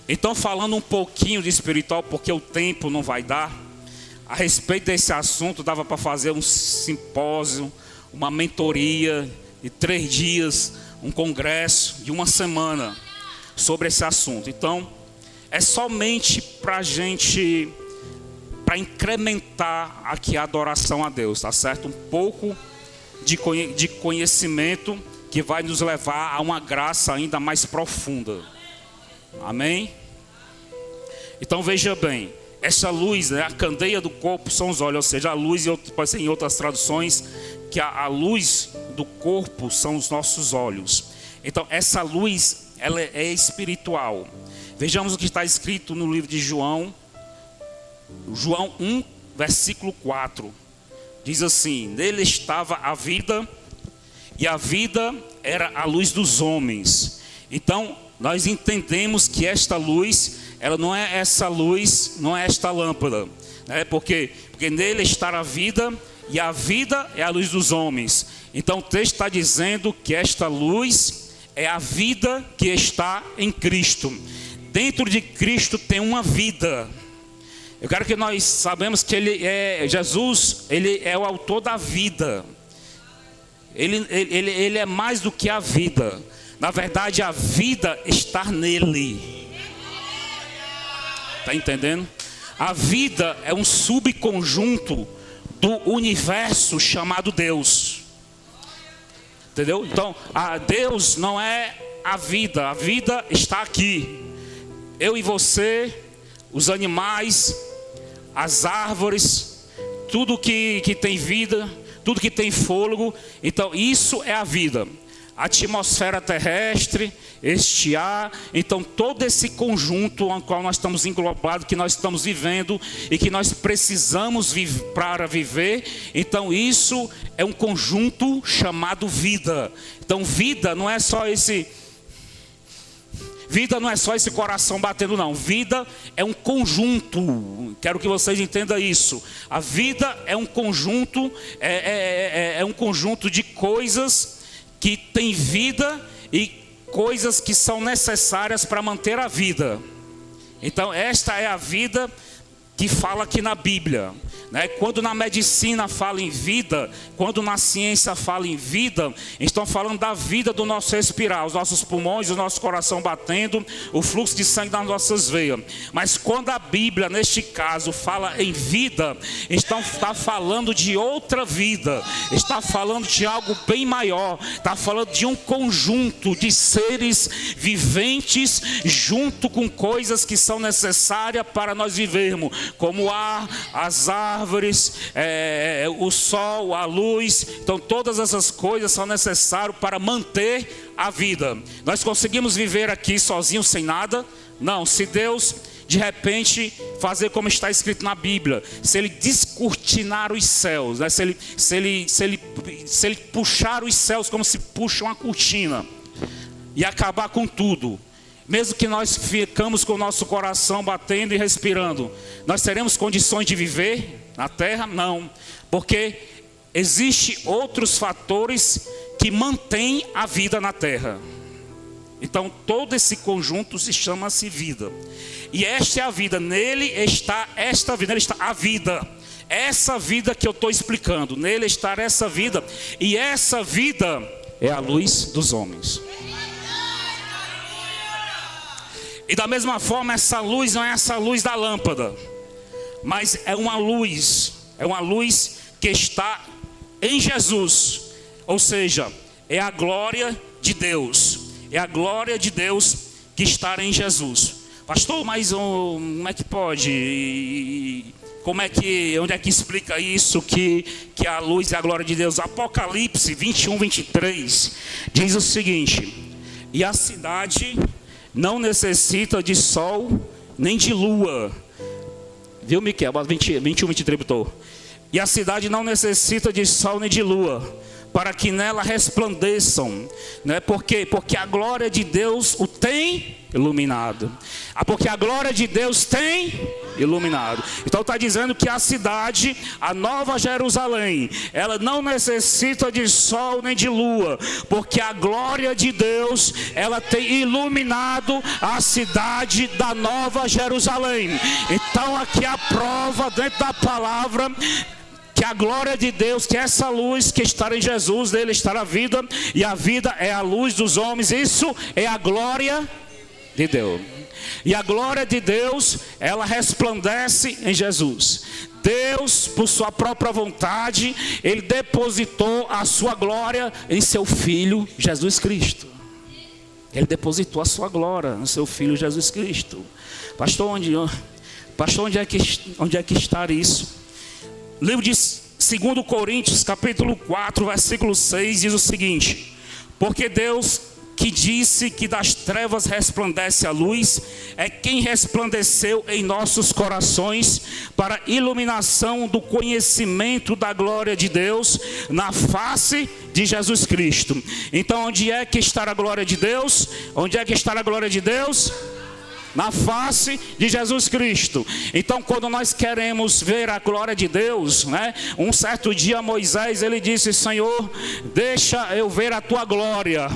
Então, falando um pouquinho de espiritual, porque o tempo não vai dar, a respeito desse assunto, dava para fazer um simpósio, uma mentoria de 3 dias, um congresso de 1 semana sobre esse assunto. Então, é somente para incrementar aqui a adoração a Deus, tá certo? Um pouco de conhecimento que vai nos levar a uma graça ainda mais profunda. Amém? Então veja bem, essa luz, né, a candeia do corpo são os olhos, ou seja, a luz, pode ser em outras traduções, que a luz do corpo são os nossos olhos. Então essa luz, ela é espiritual. Vejamos o que está escrito no livro de João 1, versículo 4. Diz assim: nele estava a vida, e a vida era a luz dos homens. Então nós entendemos que esta luz, ela não é essa luz, não é esta lâmpada, né? Porque nele está a vida, e a vida é a luz dos homens. Então o texto está dizendo que esta luz é a vida que está em Cristo. Dentro de Cristo tem uma vida. Eu quero que nós sabemos que Jesus, ele é o autor da vida. Ele é mais do que a vida. Na verdade, a vida está nele. Está entendendo? A vida é um subconjunto do universo chamado Deus. Entendeu? Então, Deus não é a vida está aqui. Eu e você, os animais, as árvores, tudo que tem vida, tudo que tem fôlego. Então isso é a vida. A atmosfera terrestre, este ar, então todo esse conjunto ao qual nós estamos englobados, que nós estamos vivendo e que nós precisamos para viver, então isso é um conjunto chamado vida. Então vida não é só esse coração batendo, não. Vida é um conjunto. Quero que vocês entendam isso. A vida é um conjunto, é um conjunto de coisas que tem vida e coisas que são necessárias para manter a vida. Então esta é a vida que fala aqui na Bíblia, né? Quando na medicina fala em vida, quando na ciência fala em vida, estão falando da vida do nosso respirar, os nossos pulmões, o nosso coração batendo, o fluxo de sangue nas nossas veias. Mas quando a Bíblia, neste caso, fala em vida, está falando de outra vida, está falando de algo bem maior, está falando de um conjunto de seres viventes junto com coisas que são necessárias para nós vivermos, como o ar, as árvores, o sol, a luz. Então todas essas coisas são necessárias para manter a vida. Nós conseguimos viver aqui sozinhos sem nada? Não. Se Deus de repente fazer como está escrito na Bíblia, se Ele descortinar os céus, né? se ele puxar os céus como se puxa uma cortina e acabar com tudo, mesmo que nós ficamos com o nosso coração batendo e respirando, nós teremos condições de viver na terra? Não, porque existem outros fatores que mantêm a vida na terra. Então todo esse conjunto se chama-se vida. E esta é a vida, nele está esta vida, nele está a vida. Essa vida que eu estou explicando, nele está essa vida. E essa vida é a luz dos homens. E da mesma forma, essa luz não é essa luz da lâmpada, mas é uma luz que está em Jesus. Ou seja, é a glória de Deus. É a glória de Deus que está em Jesus. Pastor, mas como é que pode? Onde é que explica isso, que a luz é a glória de Deus? Apocalipse 21, 23 diz o seguinte: e a cidade não necessita de sol nem de lua. Viu, Miquel? 21, 23 botou. E a cidade não necessita de sol nem de lua, para que nela resplandeçam, né? Porque a glória de Deus o tem iluminado. Porque a glória de Deus tem iluminado. Então está dizendo que a cidade, a Nova Jerusalém, ela não necessita de sol nem de lua, porque a glória de Deus, ela tem iluminado a cidade da Nova Jerusalém. Então aqui a prova dentro da palavra que a glória de Deus, que essa luz que está em Jesus, nele está a vida, e a vida é a luz dos homens. Isso é a glória de Deus. E a glória de Deus, ela resplandece em Jesus. Deus, por sua própria vontade, Ele depositou a sua glória em seu Filho Jesus Cristo. Ele depositou a sua glória no seu Filho Jesus Cristo. Pastor, onde é que está isso? Livro de 2 Coríntios, capítulo 4, versículo 6, diz o seguinte: porque Deus, que disse que das trevas resplandece a luz, é quem resplandeceu em nossos corações para iluminação do conhecimento da glória de Deus na face de Jesus Cristo. Então, onde é que está a glória de Deus? Onde é que está a glória de Deus? Na face de Jesus Cristo. Então, quando nós queremos ver a glória de Deus, né? Um certo dia Moisés, ele disse: Senhor, deixa eu ver a tua glória.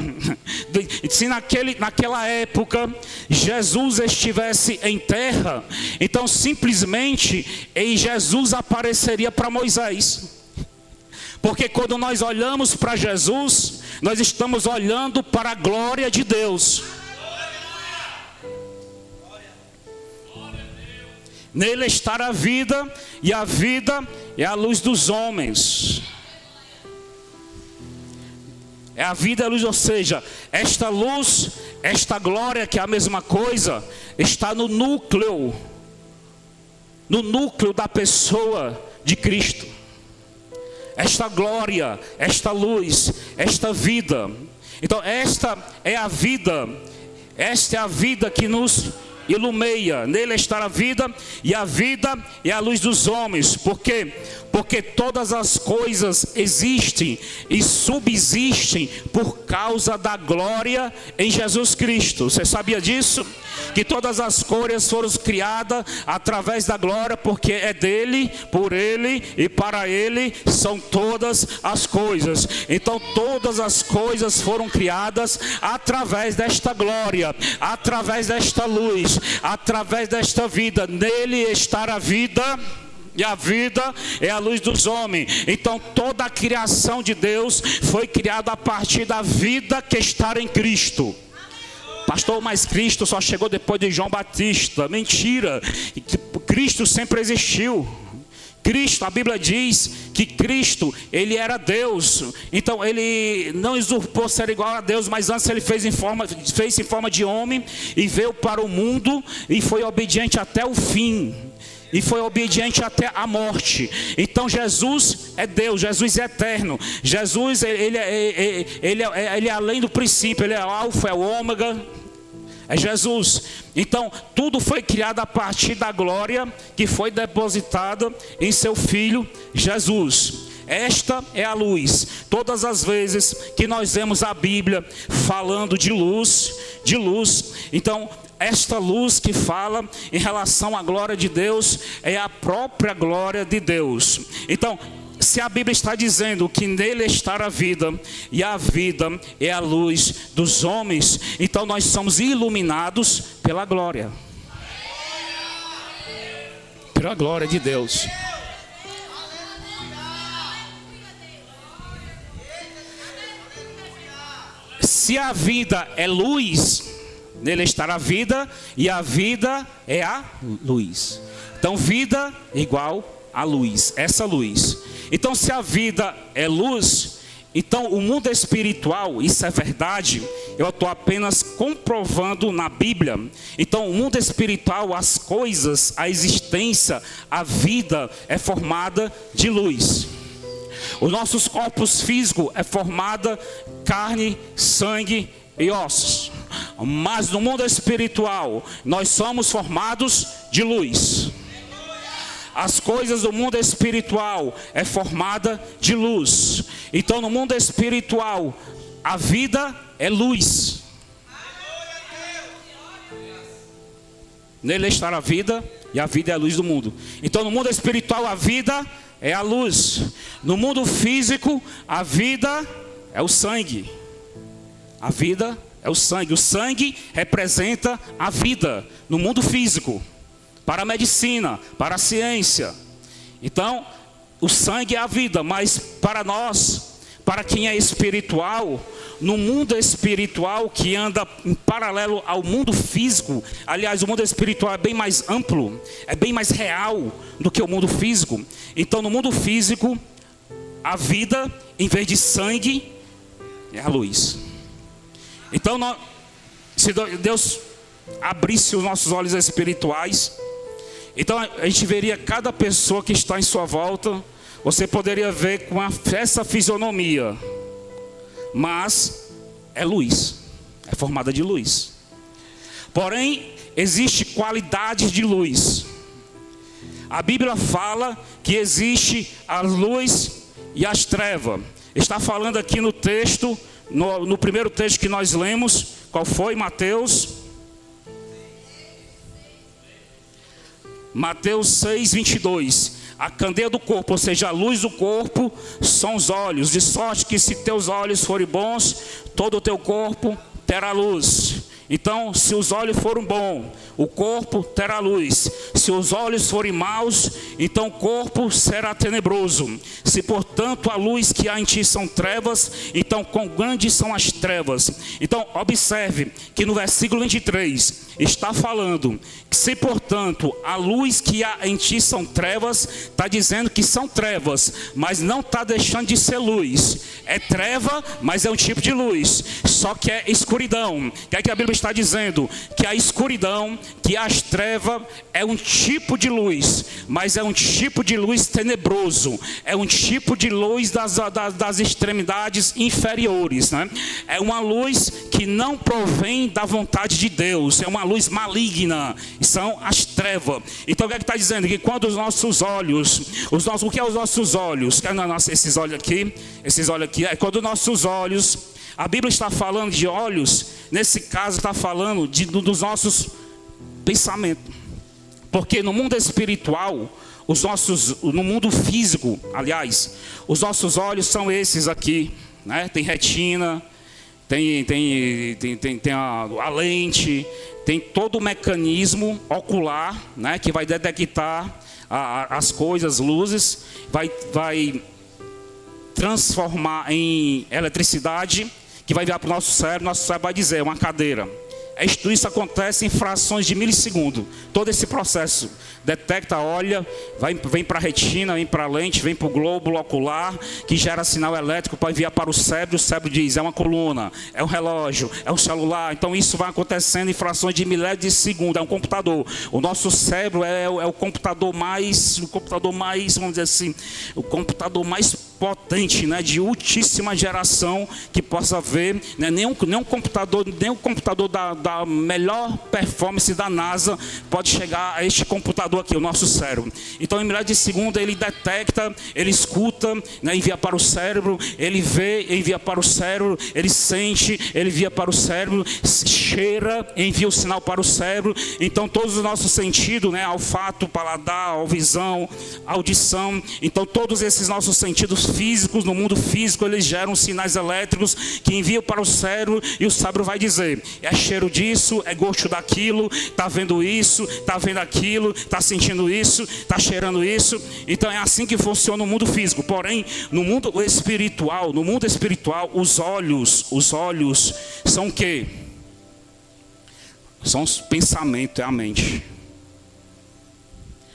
Se naquela época Jesus estivesse em terra, então simplesmente em Jesus apareceria para Moisés. Porque quando nós olhamos para Jesus, nós estamos olhando para a glória de Deus. Nele está a vida, e a vida é a luz dos homens. É a vida e a luz, ou seja, esta luz, esta glória, que é a mesma coisa, está no núcleo da pessoa de Cristo. Esta glória, esta luz, esta vida. Então esta é a vida que nos ilumeia. Nele está a vida, e a vida é a luz dos homens. Por quê? Porque todas as coisas existem e subsistem por causa da glória em Jesus Cristo. Você sabia disso? Que todas as coisas foram criadas através da glória, porque é dele, por ele e para ele são todas as coisas. Então todas as coisas foram criadas através desta glória, através desta luz, através desta vida. Nele está a vida, e a vida é a luz dos homens. Então toda a criação de Deus foi criada a partir da vida que está em Cristo. Pastor, mas Cristo só chegou depois de João Batista. Mentira. Cristo sempre existiu. Cristo, a Bíblia diz que Cristo, ele era Deus. Então ele não usurpou ser igual a Deus, mas antes ele fez em forma de homem e veio para o mundo e foi obediente até o fim. E foi obediente até a morte. Então Jesus é Deus, Jesus é eterno. Jesus, ele é além do princípio, ele é o alfa, é o ômega. É Jesus. Então tudo foi criado a partir da glória que foi depositada em seu Filho Jesus. Esta é a luz. Todas as vezes que nós vemos a Bíblia falando de luz, então esta luz que fala em relação à glória de Deus é a própria glória de Deus. Então, se a Bíblia está dizendo que nele está a vida, e a vida é a luz dos homens, então nós somos iluminados pela glória. Pela glória de Deus. Se a vida é luz, nele está a vida, e a vida é a luz. Então vida igual a luz, essa luz. Então se a vida é luz, então o mundo espiritual, isso é verdade, eu estou apenas comprovando na Bíblia. Então o mundo espiritual, as coisas, a existência, a vida é formada de luz. Os nossos corpos físicos é formada carne, sangue e ossos. Mas no mundo espiritual nós somos formados de luz. As coisas do mundo espiritual é formada de luz. Então no mundo espiritual a vida é luz. Nele está a vida, e a vida é a luz do mundo. Então no mundo espiritual a vida é a luz. No mundo físico a vida é o sangue. A vida é o sangue. O sangue representa a vida no mundo físico, para a medicina, para a ciência. Então o sangue é a vida, mas para nós, para quem é espiritual, no mundo espiritual que anda em paralelo ao mundo físico, aliás, o mundo espiritual é bem mais amplo, é bem mais real do que o mundo físico. Então no mundo físico, a vida, em vez de sangue, é a luz. Então se Deus abrisse os nossos olhos espirituais, então a gente veria cada pessoa que está em sua volta. Você poderia ver com essa fisionomia, mas é luz, é formada de luz. Porém, existe qualidades de luz. A Bíblia fala que existe a luz e as trevas. Está falando aqui no texto, no primeiro texto que nós lemos. Qual foi? Mateus 6:22. A candeia do corpo, ou seja, a luz do corpo, são os olhos. De sorte que se teus olhos forem bons, todo o teu corpo terá luz. Então, se os olhos forem bons, o corpo terá luz. Se os olhos forem maus, então o corpo será tenebroso. Se portanto a luz que há em ti são trevas, então quão grandes são as trevas. Então observe que no versículo 23 está falando que se portanto a luz que há em ti são trevas, está dizendo que são trevas, mas não está deixando de ser luz. É treva, mas é um tipo de luz, só que é escuridão. O que é que a Bíblia está dizendo? Que a escuridão, que as trevas é um tipo de luz, mas é um tipo de luz tenebroso, é um tipo de luz das extremidades inferiores, né? É uma luz que não provém da vontade de Deus, é uma luz maligna, são as trevas. Então o que é que está dizendo? Que quando os nossos olhos, o que é os nossos olhos? Esses olhos aqui, é quando nossos olhos, a Bíblia está falando de olhos, nesse caso está falando dos nossos pensamentos. Porque no mundo espiritual, no mundo físico, aliás, os nossos olhos são esses aqui, né? Tem retina, tem a lente, tem todo o mecanismo ocular, né? Que vai detectar as coisas, luzes, vai transformar em eletricidade, que vai virar para o nosso cérebro vai dizer, é uma cadeira. Isso acontece em frações de milissegundo. Todo esse processo detecta, olha, vem para a retina, vem para a lente, vem para o globo ocular, que gera sinal elétrico para enviar para o cérebro diz, é uma coluna, é um relógio, é um celular. Então isso vai acontecendo em frações de milésimos de segundo, é um computador. O nosso cérebro é o computador mais, vamos dizer assim, o computador mais potente, né, de ultíssima geração que possa haver, né, nem um computador da melhor performance da NASA pode chegar a este computador aqui, o nosso cérebro. Então em milésimos de segundo ele detecta, ele escuta, né, envia para o cérebro, ele vê, envia para o cérebro, ele sente, ele envia para o cérebro, cheira, envia o sinal para o cérebro. Então todos os nossos sentidos, né, olfato, paladar, visão, audição, então todos esses nossos sentidos físicos, no mundo físico, eles geram sinais elétricos que enviam para o cérebro, e o cérebro vai dizer, é cheiro disso, é gosto daquilo, está vendo isso, está vendo aquilo, está sentindo isso, está cheirando isso. Então é assim que funciona o mundo físico. Porém, no mundo espiritual, os olhos são o quê? São os pensamentos, é a mente.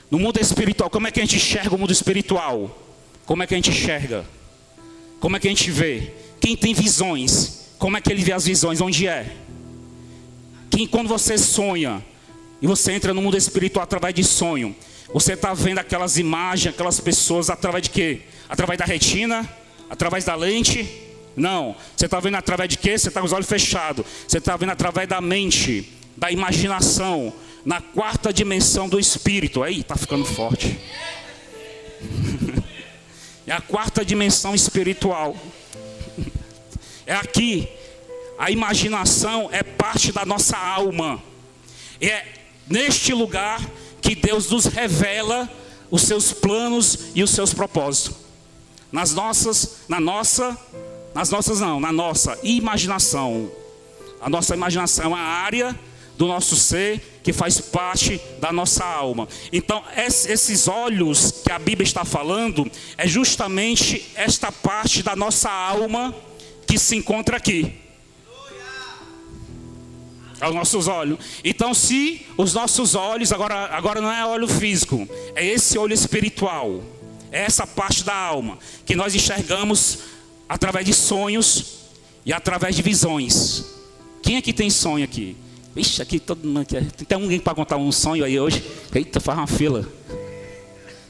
No mundo espiritual, como é que a gente enxerga o mundo espiritual? Como é que a gente enxerga? Como é que a gente vê? Quem tem visões, como é que ele vê as visões? Onde é? Quando você sonha, e você entra no mundo espiritual através de sonho, você está vendo aquelas imagens, aquelas pessoas através de quê? Através da retina? Através da lente? Não. Você está vendo através de quê? Você está com os olhos fechados. Você está vendo através da mente, da imaginação, na quarta dimensão do espírito. Aí, está ficando forte. É a quarta dimensão espiritual. É aqui. A imaginação é parte da nossa alma. neste lugar que Deus nos revela os seus planos e os seus propósitos. Na nossa imaginação. A nossa imaginação é uma área do nosso ser que faz parte da nossa alma. Então, esses olhos que a Bíblia está falando é justamente esta parte da nossa alma que se encontra aqui. Aos nossos olhos. Então, se os nossos olhos, agora não é olho físico, é esse olho espiritual, é essa parte da alma que nós enxergamos através de sonhos e através de visões. Quem aqui tem sonho aqui? Ixi, aqui todo mundo aqui. Tem alguém para contar um sonho aí hoje? Eita, faz uma fila.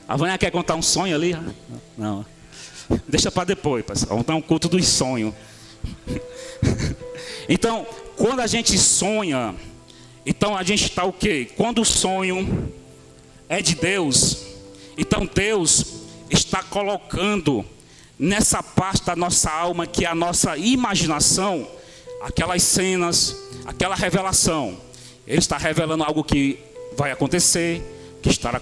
A Vânia quer contar um sonho ali? Não. Deixa para depois, pessoal. Vamos dar um culto dos sonhos. Então, quando a gente sonha, então a gente está o quê? Quando o sonho é de Deus, então Deus está colocando nessa parte da nossa alma, que é a nossa imaginação, aquelas cenas, aquela revelação. Ele está revelando algo que vai acontecer, que estará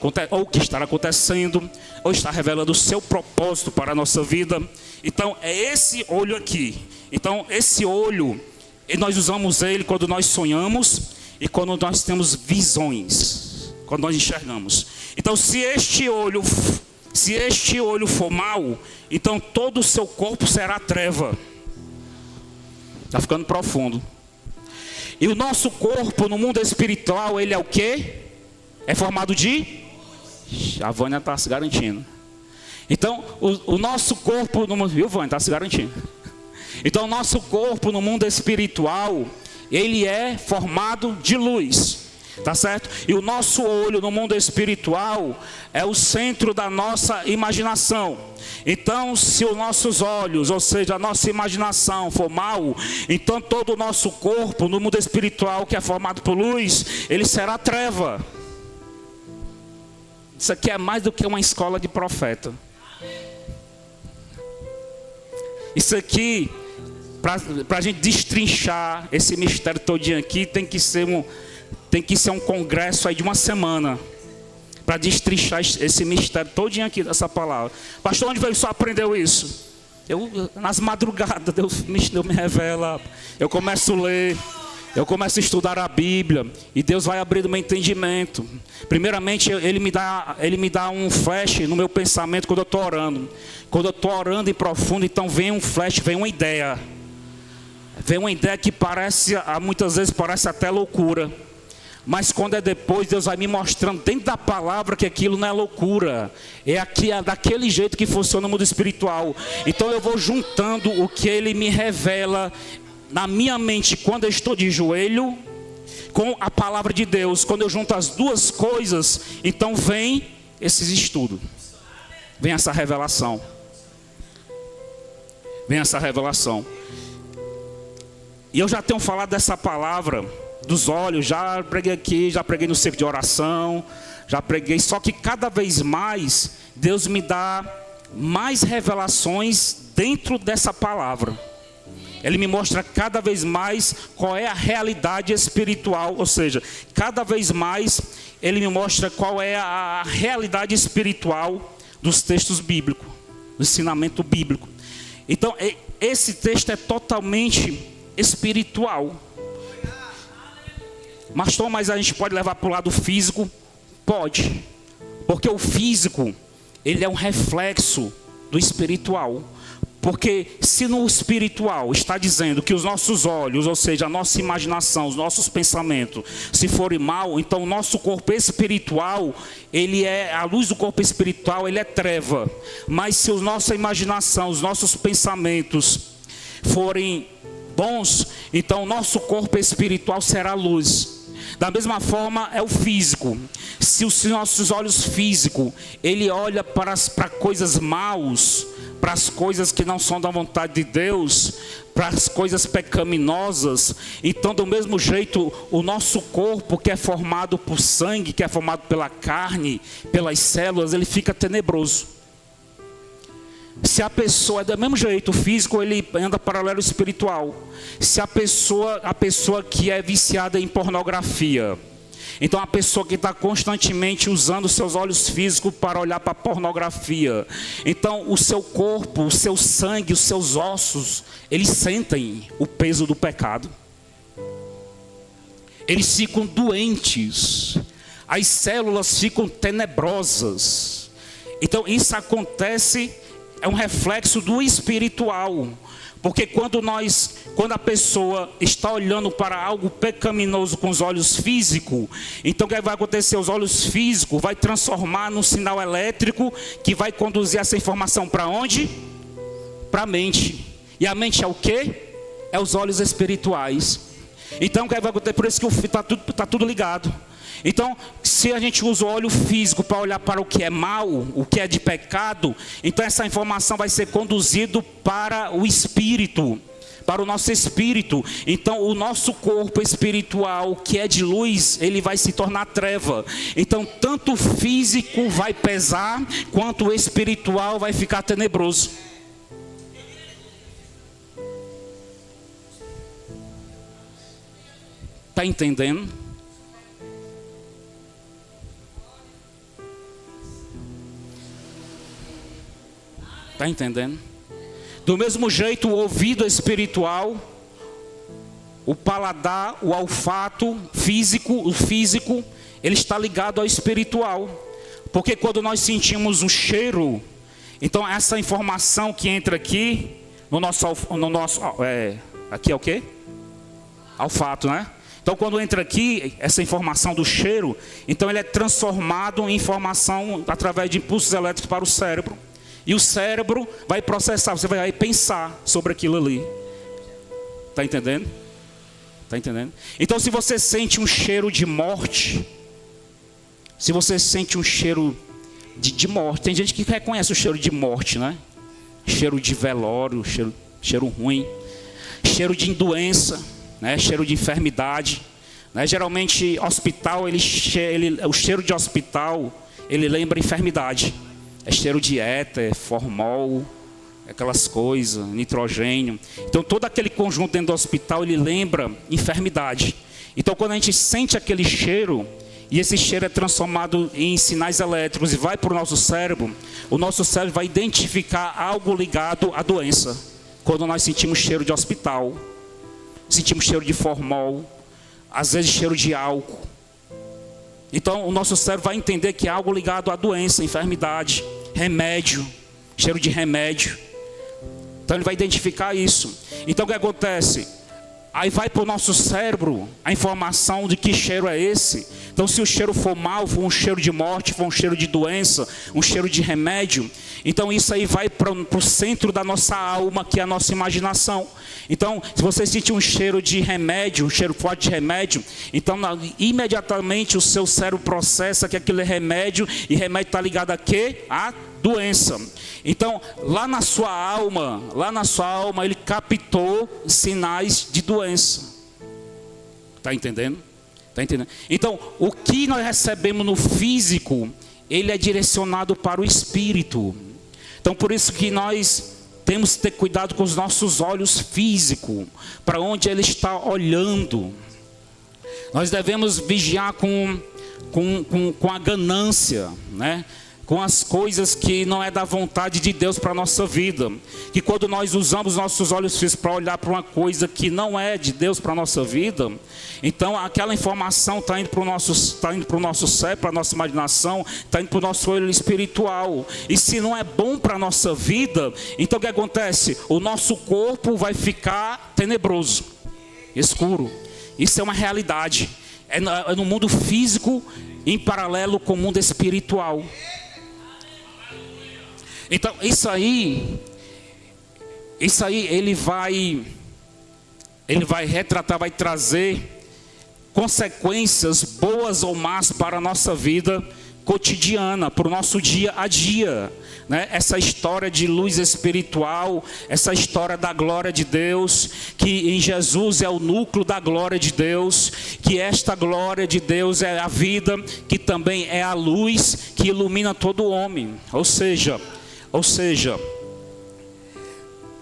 acontecendo, ou está revelando o seu propósito para a nossa vida. Então é esse olho aqui. Então esse olho, e nós usamos ele quando nós sonhamos e quando nós temos visões, quando nós enxergamos. Então se este olho for mau, então todo o seu corpo será treva. Está ficando profundo. E o nosso corpo no mundo espiritual, ele é o quê? É formado de... A Vânia está se garantindo. Então, o nosso corpo... Viu, Vânia? Está se garantindo. Então, o nosso corpo no mundo espiritual, ele é formado de luz. Tá certo? E o nosso olho no mundo espiritual é o centro da nossa imaginação. Então, se os nossos olhos, ou seja, a nossa imaginação for mal, então todo o nosso corpo no mundo espiritual, que é formado por luz, ele será treva. Isso aqui é mais do que uma escola de profeta. Isso aqui, para a gente destrinchar esse mistério todinho aqui, tem que ser um congresso aí de uma semana, para destrinchar esse mistério todinho aqui dessa palavra. Pastor, onde você aprendeu isso? Nas madrugadas, Deus me revela. Eu começo a ler, eu começo a estudar a Bíblia, e Deus vai abrindo meu entendimento. Primeiramente, Ele me dá um flash no meu pensamento quando eu estou orando. Quando eu estou orando em profundo, então vem um flash, vem uma ideia. Vem uma ideia que muitas vezes parece até loucura. Mas quando é depois, Deus vai me mostrando dentro da palavra que aquilo não é loucura. É daquele jeito que funciona no mundo espiritual. Então eu vou juntando o que Ele me revela na minha mente quando eu estou de joelho, com a palavra de Deus. Quando eu junto as duas coisas, então vem esses estudos. Vem essa revelação. Vem essa revelação. E eu já tenho falado dessa palavra dos olhos, já preguei aqui, já preguei no cerco de oração, já preguei, só que cada vez mais Deus me dá mais revelações dentro dessa palavra. Ele me mostra cada vez mais qual é a realidade espiritual, ou seja, cada vez mais Ele me mostra qual é a realidade espiritual dos textos bíblicos, do ensinamento bíblico. Então, esse texto é totalmente espiritual. Mas a gente pode levar para o lado físico? Pode. Porque o físico, ele é um reflexo do espiritual. Porque se no espiritual está dizendo que os nossos olhos, ou seja, a nossa imaginação, os nossos pensamentos, se forem mal, então o nosso corpo espiritual, a luz do corpo espiritual, ele é treva. Mas se a nossa imaginação, os nossos pensamentos forem bons, então o nosso corpo espiritual será luz. Da mesma forma é o físico. Se os nossos olhos físicos, ele olha para coisas maus, para as coisas que não são da vontade de Deus, para as coisas pecaminosas, então do mesmo jeito o nosso corpo, que é formado por sangue, que é formado pela carne, pelas células, ele fica tenebroso. Se a pessoa é do mesmo jeito, o físico ele anda paralelo ao espiritual. Se a pessoa que é viciada em pornografia, Então a pessoa que está constantemente usando seus olhos físicos para olhar para a pornografia. Então o seu corpo, o seu sangue, os seus ossos, eles sentem o peso do pecado. Eles ficam doentes. As células ficam tenebrosas. Então isso acontece, é um reflexo do espiritual. Porque quando a pessoa está olhando para algo pecaminoso com os olhos físicos, então o que vai acontecer? Os olhos físicos vai transformar num sinal elétrico que vai conduzir essa informação para onde? Para a mente. E a mente é o quê? É os olhos espirituais. Então o que vai acontecer? Por isso que está tudo ligado. Então, se a gente usa o olho físico para olhar para o que é mal, o que é de pecado, então essa informação vai ser conduzida para o espírito, para o nosso espírito. Então, o nosso corpo espiritual, que é de luz, ele vai se tornar treva. Então, tanto o físico vai pesar, quanto o espiritual vai ficar tenebroso. Está entendendo? Está entendendo? Do mesmo jeito, o ouvido espiritual, o paladar, o olfato físico, ele está ligado ao espiritual. Porque quando nós sentimos o cheiro, então essa informação que entra aqui, aqui é o quê? Olfato, né? Então quando entra aqui, essa informação do cheiro, então ele é transformado em informação através de impulsos elétricos para o cérebro. E o cérebro vai processar, você vai pensar sobre aquilo ali. Está entendendo? Está entendendo? Então se você sente um cheiro de morte, se você sente um cheiro de morte, tem gente que reconhece o cheiro de morte, né? Cheiro de velório, cheiro ruim, cheiro de doença, né? Cheiro de enfermidade, né? Geralmente hospital, o cheiro de hospital, ele lembra enfermidade. É cheiro de éter, formol, aquelas coisas, nitrogênio. Então todo aquele conjunto dentro do hospital, ele lembra enfermidade. Então quando a gente sente aquele cheiro, e esse cheiro é transformado em sinais elétricos e vai para o nosso cérebro vai identificar algo ligado à doença. Quando nós sentimos cheiro de hospital, sentimos cheiro de formol, às vezes cheiro de álcool. Então o nosso cérebro vai entender que é algo ligado à doença, enfermidade, remédio, cheiro de remédio. Então ele vai identificar isso. Então o que acontece? Aí vai para o nosso cérebro a informação de que cheiro é esse. Então se o cheiro for mal, for um cheiro de morte, for um cheiro de doença, um cheiro de remédio, então isso aí vai para o centro da nossa alma, que é a nossa imaginação. Então se você sentir um cheiro de remédio, um cheiro forte de remédio, então imediatamente o seu cérebro processa que aquele é remédio, e remédio está ligado a quê? A doença. Então lá na sua alma ele captou sinais de doença. Está entendendo? Está entendendo? Então o que nós recebemos no físico, ele é direcionado para o espírito. Então por isso que nós temos que ter cuidado com os nossos olhos físicos, para onde ele está olhando. Nós devemos vigiar com a ganância, né? Com as coisas que não é da vontade de Deus para a nossa vida. Que quando nós usamos nossos olhos físicos para olhar para uma coisa que não é de Deus para a nossa vida, então aquela informação está indo para o nosso cérebro, para a nossa imaginação, está indo para o nosso olho espiritual. E se não é bom para a nossa vida, então o que acontece? O nosso corpo vai ficar tenebroso, escuro. Isso é uma realidade. É no mundo físico em paralelo com o mundo espiritual. Então isso aí ele vai retratar, vai trazer consequências boas ou más para a nossa vida cotidiana, para o nosso dia a dia, né? Essa história de luz espiritual, essa história da glória de Deus, que em Jesus é o núcleo da glória de Deus, que esta glória de Deus é a vida, que também é a luz que ilumina todo homem. Ou seja,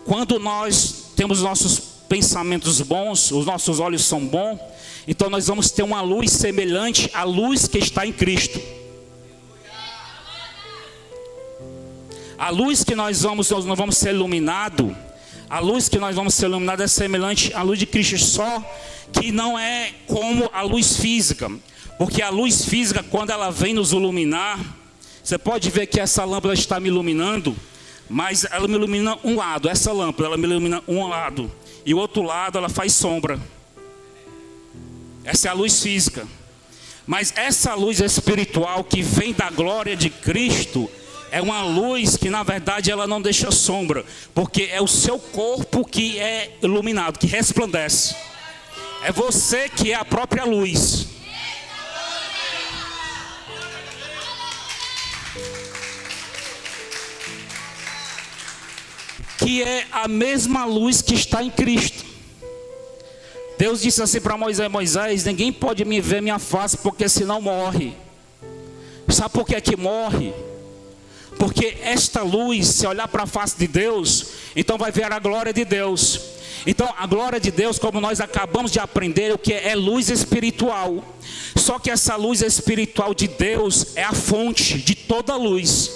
quando nós temos nossos pensamentos bons, os nossos olhos são bons, Então nós vamos ter uma luz semelhante à luz que está em Cristo. A luz que nós vamos ser iluminados, a luz que nós vamos ser iluminados é semelhante à luz de Cristo, só que não é como a luz física. Porque a luz física, quando ela vem nos iluminar, você pode ver que essa lâmpada está me iluminando, mas ela me ilumina um lado, essa lâmpada, ela me ilumina um lado, e o outro lado ela faz sombra. Essa é a luz física. Mas essa luz espiritual que vem da glória de Cristo, é uma luz que na verdade ela não deixa sombra, porque é o seu corpo que é iluminado, que resplandece. É você que é a própria luz. Que é a mesma luz que está em Cristo. Deus disse assim para Moisés: Moisés, ninguém pode me ver minha face, porque senão morre. Sabe por que é que morre? Porque esta luz, se olhar para a face de Deus, então vai ver a glória de Deus. Então a glória de Deus, como nós acabamos de aprender, o que é luz espiritual. Só que essa luz espiritual de Deus é a fonte de toda luz.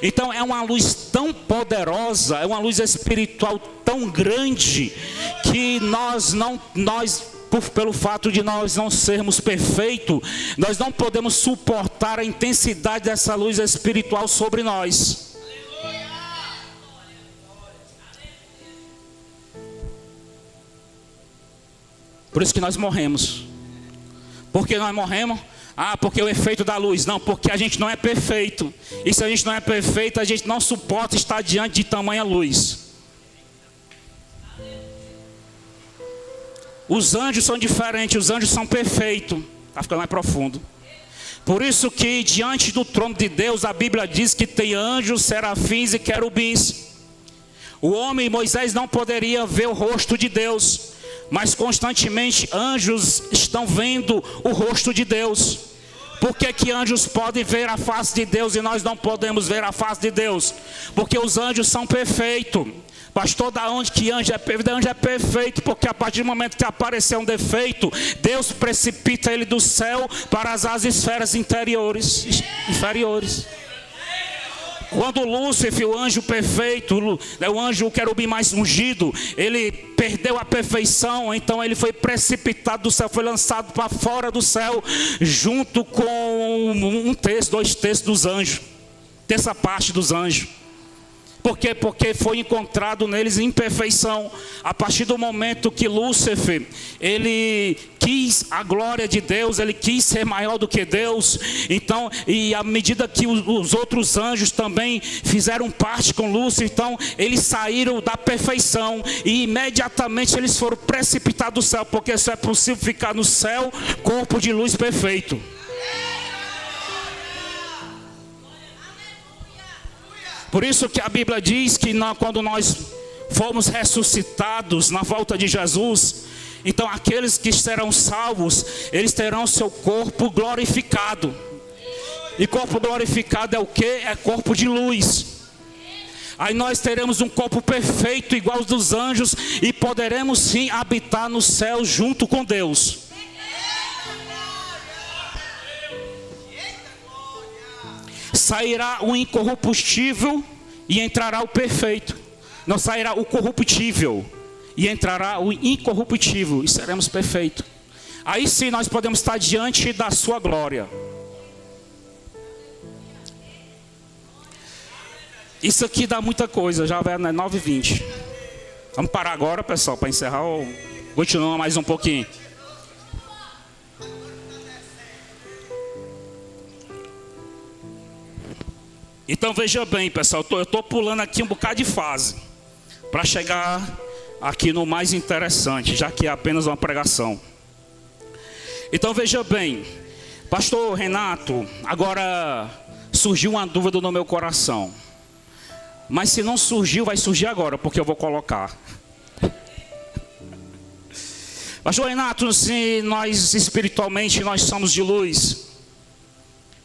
Então é uma luz tão poderosa, é uma luz espiritual tão grande, que pelo fato de nós não sermos perfeitos, nós não podemos suportar a intensidade dessa luz espiritual sobre nós. Por isso que nós morremos. Por que nós morremos? Porque o efeito da luz. Não, porque a gente não é perfeito. E se a gente não é perfeito, a gente não suporta estar diante de tamanha luz. Os anjos são diferentes, os anjos são perfeitos. Está ficando mais profundo. Por isso que diante do trono de Deus, a Bíblia diz que tem anjos, serafins e querubins. O homem, Moisés, não poderia ver o rosto de Deus, mas constantemente anjos estão vendo o rosto de Deus. Por que que anjos podem ver a face de Deus e nós não podemos ver a face de Deus? Porque os anjos são perfeitos. Pastor, da onde que anjo é perfeito? Anjo é perfeito, porque a partir do momento que aparecer um defeito, Deus precipita ele do céu para as esferas inferiores. Quando Lúcifer, o anjo perfeito, o anjo, o querubim mais ungido, ele perdeu a perfeição, então ele foi precipitado do céu, foi lançado para fora do céu, junto com 1/3, 2/3 dos anjos, terça parte dos anjos. Por quê? Porque foi encontrado neles imperfeição. A partir do momento que Lúcifer, ele quis a glória de Deus, ele quis ser maior do que Deus. Então, e à medida que os outros anjos também fizeram parte com Lúcifer, então eles saíram da perfeição e imediatamente eles foram precipitados do céu, porque só é possível ficar no céu corpo de luz perfeito. Por isso que a Bíblia diz que quando nós formos ressuscitados na volta de Jesus, então aqueles que serão salvos, eles terão seu corpo glorificado. E corpo glorificado é o quê? É corpo de luz. Aí nós teremos um corpo perfeito, igual aos dos anjos, e poderemos sim habitar no céu junto com Deus. Sairá o incorruptível e entrará o perfeito. Não sairá o corruptível e entrará o incorruptível, e seremos perfeitos. Aí sim nós podemos estar diante da sua glória. Isso aqui dá muita coisa, já vai 9h20. Vamos parar agora, pessoal, para encerrar, ou continuar mais um pouquinho? Então veja bem, pessoal, eu estou pulando aqui um bocado de fase para chegar aqui no mais interessante, já que é apenas uma pregação. Então veja bem, pastor Renato, agora surgiu uma dúvida no meu coração. Mas se não surgiu, vai surgir agora, porque eu vou colocar. Pastor Renato, se nós espiritualmente nós somos de luz,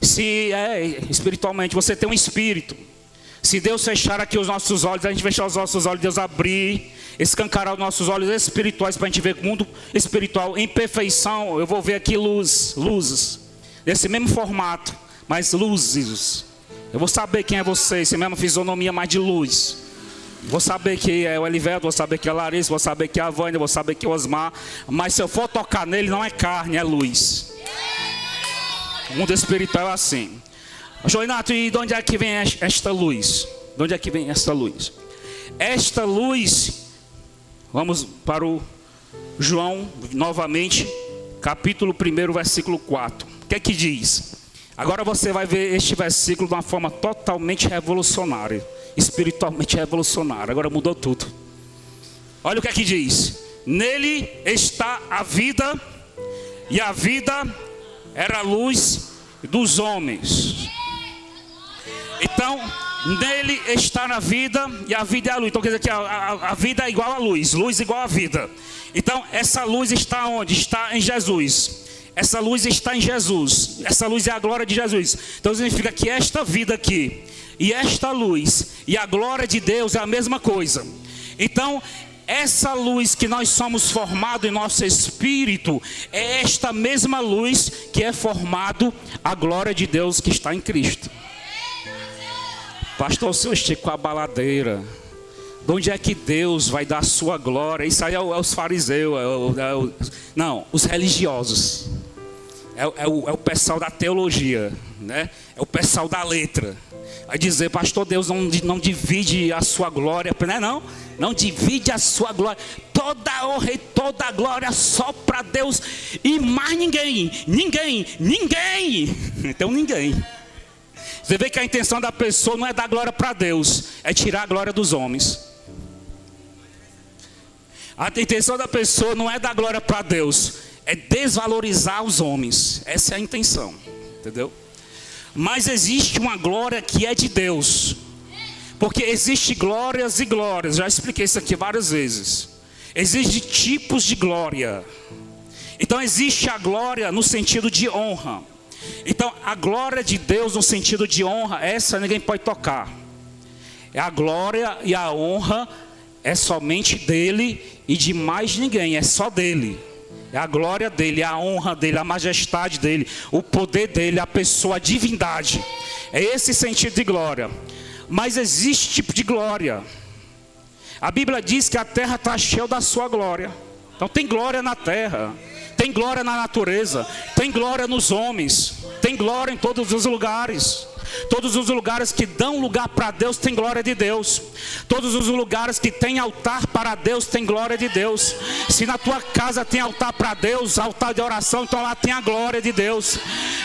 se espiritualmente você tem um espírito, Se Deus fechar aqui os nossos olhos, a gente fechar os nossos olhos, Deus abrir, escancarar os nossos olhos espirituais para a gente ver o mundo espiritual em perfeição, eu vou ver aqui luzes, desse mesmo formato, mas luzes. Eu vou saber quem é você, essa mesma fisionomia, mais de luz. Vou saber que é o Elivelto, vou saber que é a Larissa, vou saber que é a Vânia, vou saber que é o Osmar. Mas se eu for tocar nele, não é carne, é luz. O mundo espiritual é assim. Joinato, e de onde é que vem esta luz? De onde é que vem esta luz? Esta luz, vamos para o João, novamente, capítulo 1, versículo 4. O que é que diz? Agora você vai ver este versículo de uma forma totalmente revolucionária. Espiritualmente revolucionária. Agora mudou tudo. Olha o que é que diz. Nele está a vida, e a vida era a luz dos homens. Então, nele está a vida, e a vida é a luz. Então quer dizer que a vida é igual a luz igual a vida. Então essa luz está onde? Está em Jesus. Essa luz está em Jesus. Essa luz é a glória de Jesus. Então significa que esta vida aqui, e esta luz, e a glória de Deus é a mesma coisa. Então essa luz que nós somos formados em nosso espírito, é esta mesma luz que é formado a glória de Deus que está em Cristo. Pastor, o senhor esticou a baladeira. De onde é que Deus vai dar a sua glória? Isso aí é os fariseus, não, os religiosos. É o pessoal da teologia, né? É o pessoal da letra. Vai dizer, pastor, Deus não divide a sua glória, não divide a sua glória. Toda a honra e toda a glória só para Deus e mais ninguém. Então ninguém. Você vê que a intenção da pessoa não é dar glória para Deus, é tirar a glória dos homens. A intenção da pessoa não é dar glória para Deus, é desvalorizar os homens. Essa é a intenção, entendeu? Mas existe uma glória que é de Deus. Porque existe glórias e glórias. Já expliquei isso aqui várias vezes. Existem tipos de glória. Então existe a glória no sentido de honra. Então a glória de Deus no sentido de honra, essa ninguém pode tocar. É a glória e a honra é somente dele e de mais ninguém, é só dele. É a glória dele, a honra dele, a majestade dele, o poder dele, a pessoa, a divindade. É esse sentido de glória. Mas existe tipo de glória. A Bíblia diz que a terra está cheia da sua glória. Então tem glória na terra, tem glória na natureza, tem glória nos homens, tem glória em todos os lugares. Todos os lugares que dão lugar para Deus tem glória de Deus. Todos os lugares que tem altar para Deus tem glória de Deus. Se na tua casa tem altar para Deus, altar de oração, então lá tem a glória de Deus.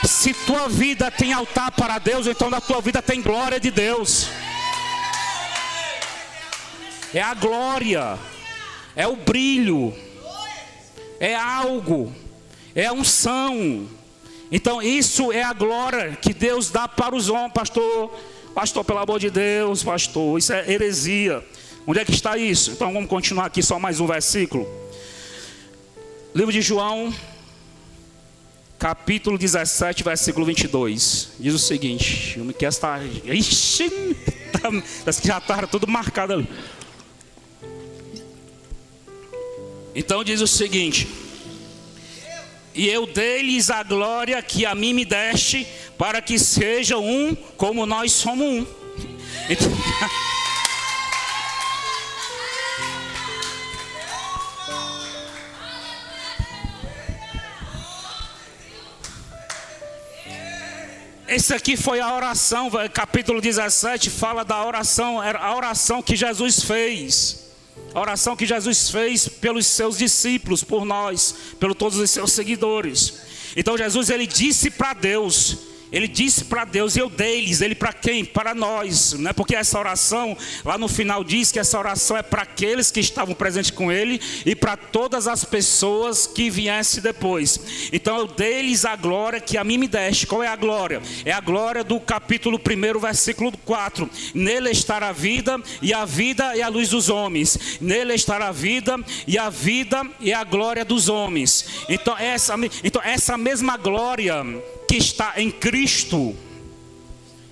Se tua vida tem altar para Deus, então na tua vida tem glória de Deus. É a glória, é o brilho, é algo, é a unção. Então isso é a glória que Deus dá para os homens. Pastor, pelo amor de Deus, pastor, isso é heresia. Onde é que está isso? Então vamos continuar aqui, só mais um versículo. Livro de João, capítulo 17, versículo 22. Diz o seguinte, eu me quero estar... Ixi, parece que já está tudo marcado ali. Então diz o seguinte: e eu dei-lhes a glória que a mim me deste, para que sejam um como nós somos um. Então... Esse aqui foi a oração, capítulo 17, fala da oração, era a oração que Jesus fez. A oração que Jesus fez pelos seus discípulos, por nós, pelos todos os seus seguidores. Então Jesus, ele disse para Deus, e eu dei-lhes, ele para quem? Para nós, né? Porque essa oração, lá no final diz que essa oração é para aqueles que estavam presentes com ele e para todas as pessoas que viessem depois. Então eu dei-lhes a glória que a mim me deste. Qual é a glória? É a glória do capítulo 1, versículo 4. Nele está a vida é a luz dos homens. Nele está a vida é a glória dos homens. Então essa mesma glória que está em Cristo,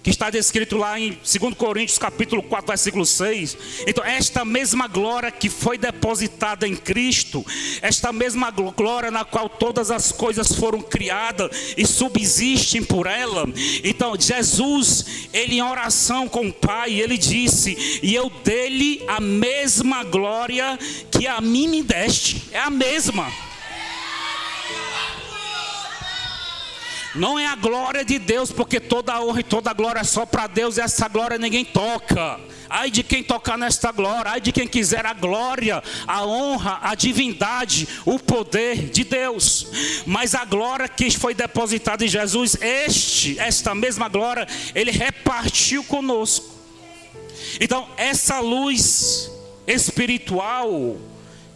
que está descrito lá em 2 Coríntios capítulo 4, versículo 6. Então, esta mesma glória que foi depositada em Cristo, esta mesma glória na qual todas as coisas foram criadas e subsistem por ela. Então, Jesus, ele em oração com o Pai, ele disse: e eu dei-lhe a mesma glória que a mim me deste. É a mesma. Não é a glória de Deus, porque toda a honra e toda a glória é só para Deus, e essa glória ninguém toca. Ai de quem tocar nesta glória, ai de quem quiser a glória, a honra, a divindade, o poder de Deus. Mas a glória que foi depositada em Jesus, esta mesma glória, ele repartiu conosco. Então, essa luz espiritual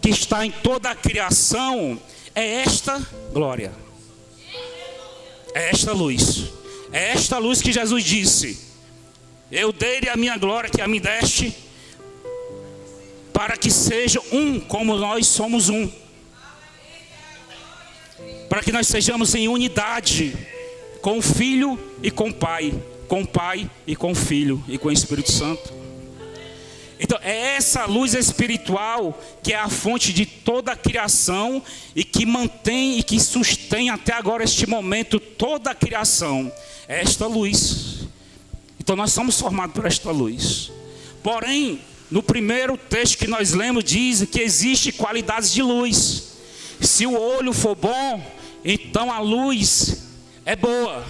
que está em toda a criação, é esta glória. É esta luz. É esta luz que Jesus disse: eu dei-lhe a minha glória que a mim deste, para que seja um como nós somos um. Para que nós sejamos em unidade com o Filho e com o Pai. Com o Pai e com o Filho e com o Espírito Santo. Então, é essa luz espiritual que é a fonte de toda a criação e que mantém e que sustém até agora este momento toda a criação. É esta luz. Então, nós somos formados por esta luz. Porém, no primeiro texto que nós lemos, diz que existe qualidades de luz. Se o olho for bom, então a luz é boa.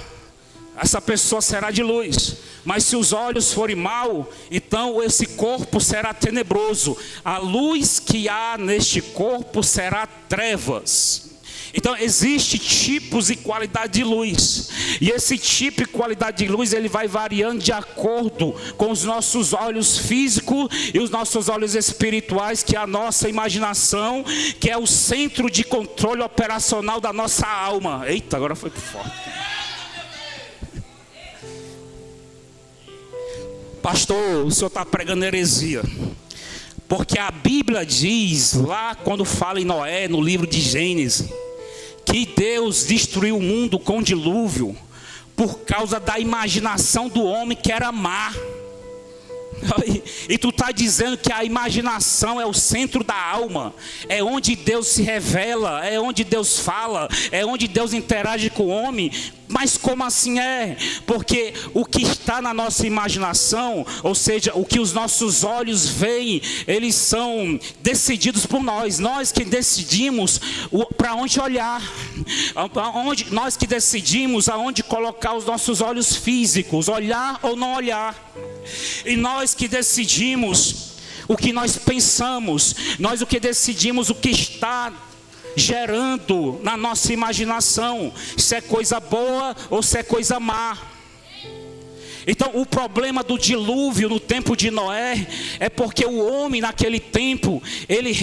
Essa pessoa será de luz. Mas se os olhos forem mal, então esse corpo será tenebroso. A luz que há neste corpo será trevas. Então existe tipos e qualidade de luz. E esse tipo e qualidade de luz, ele vai variando de acordo com os nossos olhos físicos e os nossos olhos espirituais, que é a nossa imaginação, que é o centro de controle operacional da nossa alma. Eita, agora foi forte. Pastor, o senhor está pregando heresia. Porque a Bíblia diz, lá quando fala em Noé, no livro de Gênesis, que Deus destruiu o mundo com dilúvio por causa da imaginação do homem, que era má. E tu está dizendo que a imaginação é o centro da alma, é onde Deus se revela, é onde Deus fala, é onde Deus interage com o homem. Mas como assim é? Porque o que está na nossa imaginação, ou seja, o que os nossos olhos veem, eles são decididos por nós. Nós que decidimos para onde olhar, nós que decidimos aonde colocar os nossos olhos físicos, olhar ou não olhar. E nós que decidimos o que nós pensamos, nós o que decidimos o que está gerando na nossa imaginação, se é coisa boa ou se é coisa má. Então o problema do dilúvio no tempo de Noé é porque o homem naquele tempo, ele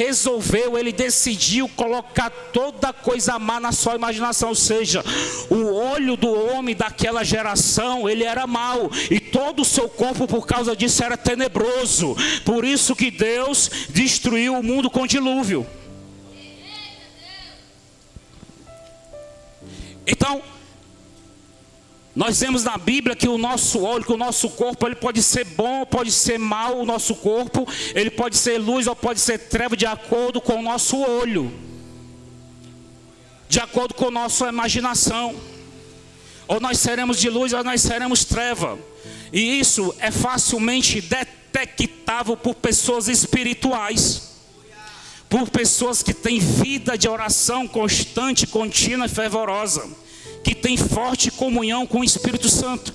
decidiu colocar toda coisa má na sua imaginação. Ou seja, o olho do homem daquela geração, ele era mau, e todo o seu corpo por causa disso era tenebroso. Por isso que Deus destruiu o mundo com dilúvio. Então, nós vemos na Bíblia que o nosso olho, que o nosso corpo, ele pode ser bom, pode ser mau. O nosso corpo, ele pode ser luz ou pode ser treva, de acordo com o nosso olho, de acordo com a nossa imaginação. Ou nós seremos de luz ou nós seremos treva. E isso é facilmente detectável por pessoas espirituais, por pessoas que têm vida de oração constante, contínua e fervorosa, que tem forte comunhão com o Espírito Santo.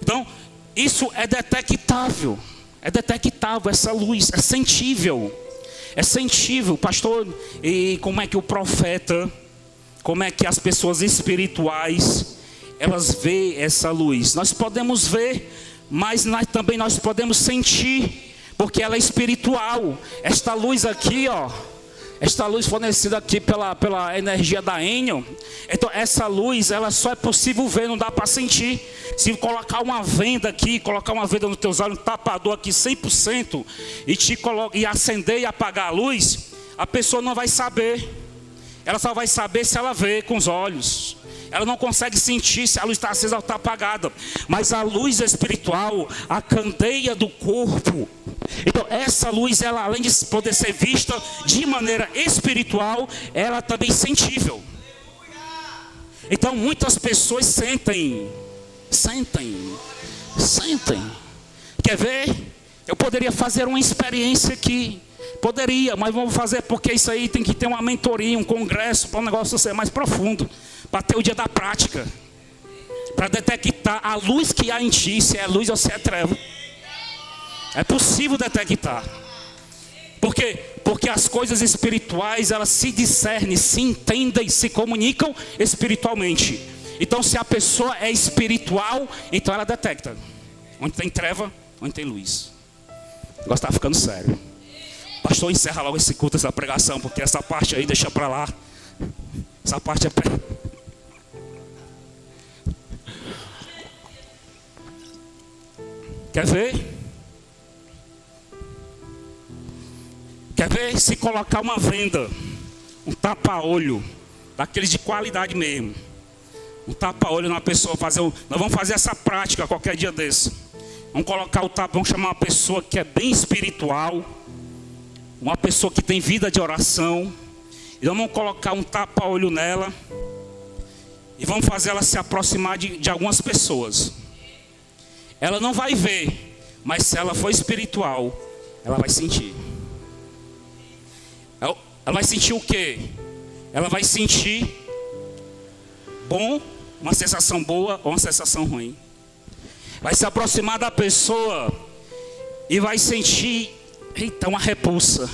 Então, isso é detectável, essa luz, é sentível, pastor. E como é que o profeta, como é que as pessoas espirituais, elas veem essa luz? Nós podemos ver, mas também nós podemos sentir, porque ela é espiritual. Esta luz aqui, esta luz fornecida aqui pela energia da Enel. Então essa luz, ela só é possível ver, não dá para sentir. Se colocar uma venda aqui, colocar uma venda nos teus olhos, um tapador aqui 100%, e acender e apagar a luz, a pessoa não vai saber. Ela só vai saber se ela vê com os olhos. Ela não consegue sentir se a luz está acesa ou está apagada. Mas a luz espiritual, a candeia do corpo. Então essa luz, ela além de poder ser vista de maneira espiritual, ela também é sensível. Então muitas pessoas sentem. Quer ver? Eu poderia fazer uma experiência aqui. Poderia, mas vamos fazer porque isso aí tem que ter uma mentoria, um congresso, para o negócio ser mais profundo. Para ter o dia da prática. Para detectar a luz que há em ti, se é luz ou se é treva. É possível detectar. Por quê? Porque as coisas espirituais, elas se discernem, se entendem, se comunicam espiritualmente. Então se a pessoa é espiritual, então ela detecta. Onde tem treva, onde tem luz. O negócio está ficando sério. Pastor, encerra logo esse culto, essa pregação, porque essa parte aí deixa para lá. Essa parte é... Quer ver? Quer ver? Se colocar uma venda, um tapa-olho, daqueles de qualidade mesmo. Um tapa-olho na pessoa, nós vamos fazer essa prática qualquer dia desse. Vamos colocar o tapa, vamos chamar uma pessoa que é bem espiritual, uma pessoa que tem vida de oração, e vamos colocar um tapa-olho nela, e vamos fazer ela se aproximar de algumas pessoas. Ela não vai ver, mas se ela for espiritual, ela vai sentir. Ela vai sentir o quê? Ela vai sentir bom, uma sensação boa ou uma sensação ruim. Vai se aproximar da pessoa e vai sentir, eita, uma repulsa.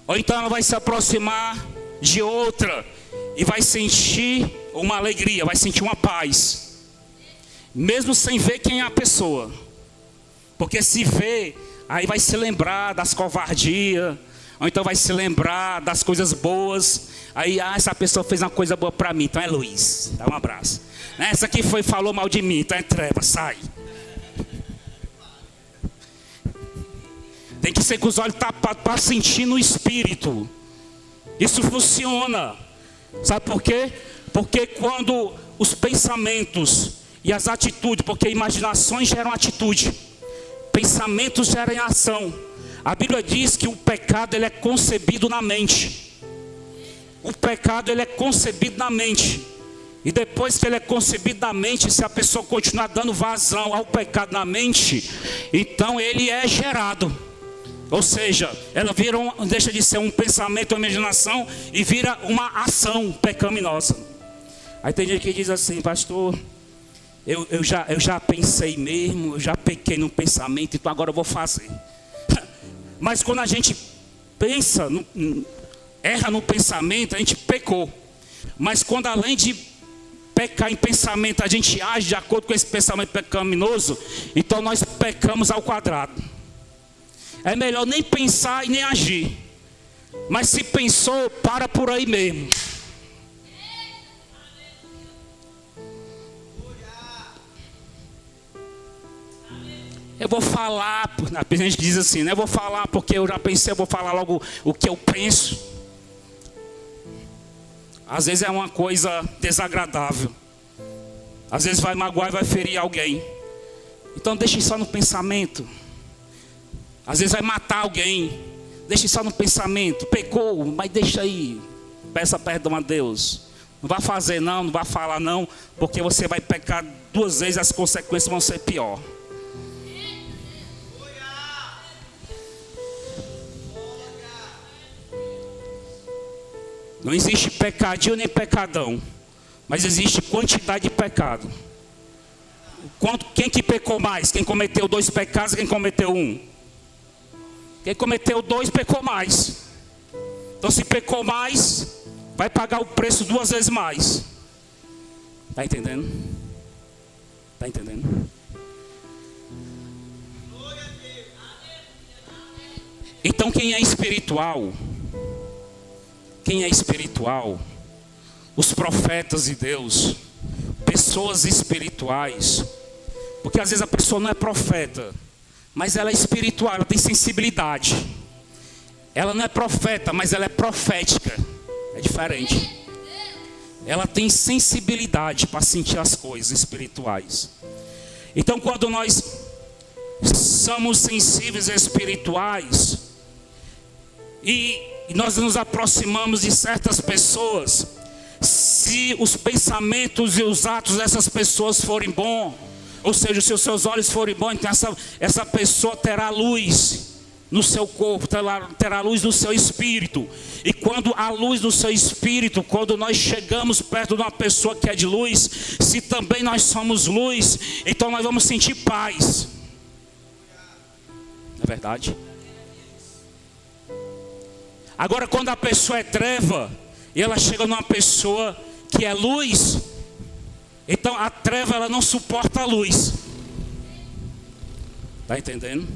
Ou então ela vai se aproximar de outra e vai sentir uma alegria, vai sentir uma paz. Mesmo sem ver quem é a pessoa. Porque se vê, aí vai se lembrar das covardias. Ou então vai se lembrar das coisas boas. Aí, essa pessoa fez uma coisa boa para mim, então é luz. Dá um abraço. Essa aqui falou mal de mim, então é treva, sai. Tem que ser com os olhos tapados para sentir no espírito. Isso funciona. Sabe por quê? Porque quando os pensamentos e as atitudes, porque imaginações geram atitude, pensamentos geram ação. A Bíblia diz que o pecado ele é concebido na mente. O pecado ele é concebido na mente. E depois que ele é concebido na mente, se a pessoa continuar dando vazão ao pecado na mente, então ele é gerado. Ou seja, ela deixa de ser um pensamento, uma imaginação e vira uma ação pecaminosa. Aí tem gente que diz assim, pastor, eu já pensei mesmo, eu já pequei no pensamento, então agora eu vou fazer. Mas quando a gente pensa, erra no pensamento, a gente pecou. Mas quando além de pecar em pensamento, a gente age de acordo com esse pensamento pecaminoso, então nós pecamos ao quadrado. É melhor nem pensar e nem agir. Mas se pensou, para por aí mesmo. Eu vou falar, a gente diz assim, né? Eu vou falar porque eu já pensei, eu vou falar logo o que eu penso. Às vezes é uma coisa desagradável. Às vezes vai magoar e vai ferir alguém. Então deixe só no pensamento. Às vezes vai matar alguém. Deixe só no pensamento. Pecou, mas deixa aí. Peça perdão a Deus. Não vai fazer não, não vai falar não, porque você vai pecar 2 vezes, as consequências vão ser pior. Não existe pecadinho nem pecadão, mas existe quantidade de pecado. Quem que pecou mais? Quem cometeu 2 pecados, quem cometeu 1? Quem cometeu 2 pecou mais. Então se pecou mais, vai pagar o preço 2 vezes mais. Está entendendo? Está entendendo? Então quem é espiritual, os profetas de Deus, pessoas espirituais, porque às vezes a pessoa não é profeta, mas ela é espiritual, ela tem sensibilidade. Ela não é profeta, mas ela é profética. É diferente. ela tem sensibilidade para sentir as coisas espirituais. Então, quando nós somos sensíveis espirituais e nós nos aproximamos de certas pessoas, se os pensamentos e os atos dessas pessoas forem bons, ou seja, se os seus olhos forem bons, então essa pessoa terá luz no seu corpo, terá luz no seu espírito. E quando a luz do seu espírito, quando nós chegamos perto de uma pessoa que é de luz, se também nós somos luz, então nós vamos sentir paz. Não é verdade? Agora, quando a pessoa é treva e ela chega numa pessoa que é luz, então a treva ela não suporta a luz. Está entendendo?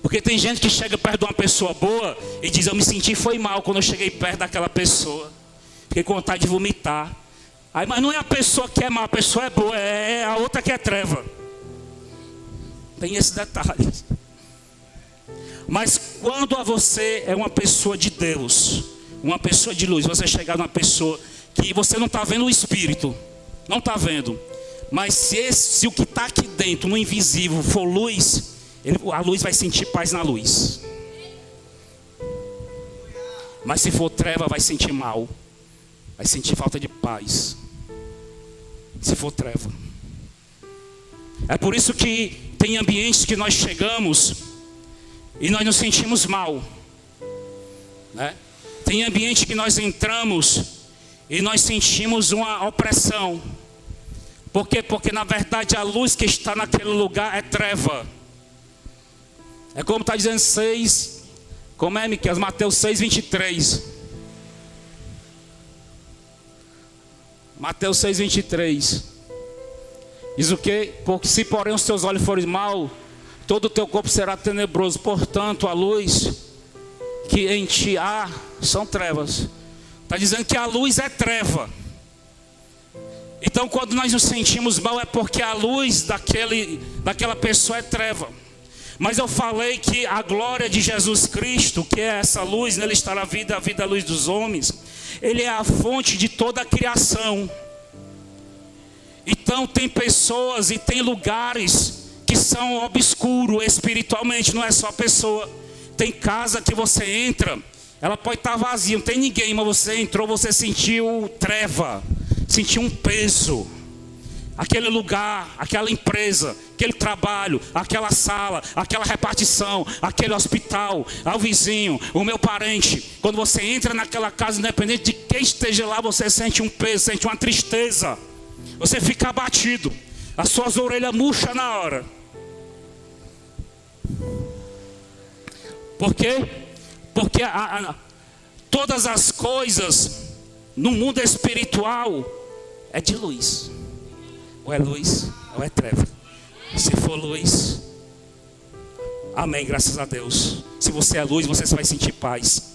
Porque tem gente que chega perto de uma pessoa boa e diz: eu me senti foi mal quando eu cheguei perto daquela pessoa, fiquei com vontade de vomitar. Aí, mas não é a pessoa que é má, a pessoa é boa, é a outra que é treva. Tem esse detalhe. Mas quando você é uma pessoa de Deus, uma pessoa de luz, você chegar numa pessoa que você não está vendo o espírito, não está vendo, mas se o que está aqui dentro, no invisível, for luz, a luz vai sentir paz na luz. Mas se for treva, vai sentir mal, vai sentir falta de paz. Se for treva. É por isso que tem ambientes que nós chegamos e nós nos sentimos mal, né? Tem ambiente que nós entramos e nós sentimos uma opressão. Por quê? Porque na verdade a luz que está naquele lugar é treva. É como está dizendo 6, como é, Miqueias? Mateus 6, 23. Mateus 6, 23. Diz o quê? Porque se porém os teus olhos forem mal, todo o teu corpo será tenebroso. Portanto, a luz que em ti há são trevas. Está dizendo que a luz é treva. Então, quando nós nos sentimos mal, é porque a luz daquela pessoa é treva. Mas eu falei que a glória de Jesus Cristo, que é essa luz, nele está a vida é a luz dos homens. Ele é a fonte de toda a criação. Então tem pessoas e tem lugares que são obscuros espiritualmente, não é só a pessoa. Tem casa que você entra, ela pode estar vazia, não tem ninguém, mas você entrou, você sentiu treva, sentiu um peso. Aquele lugar, aquela empresa, aquele trabalho, aquela sala, aquela repartição, aquele hospital, ao vizinho, o meu parente. Quando você entra naquela casa, independente de quem esteja lá, você sente um peso, sente uma tristeza. Você fica abatido, as suas orelhas murcham na hora. Por quê? Porque todas as coisas no mundo espiritual é de luz. Ou é luz, ou é treva. Se for luz, amém, graças a Deus. Se você é luz, você vai sentir paz.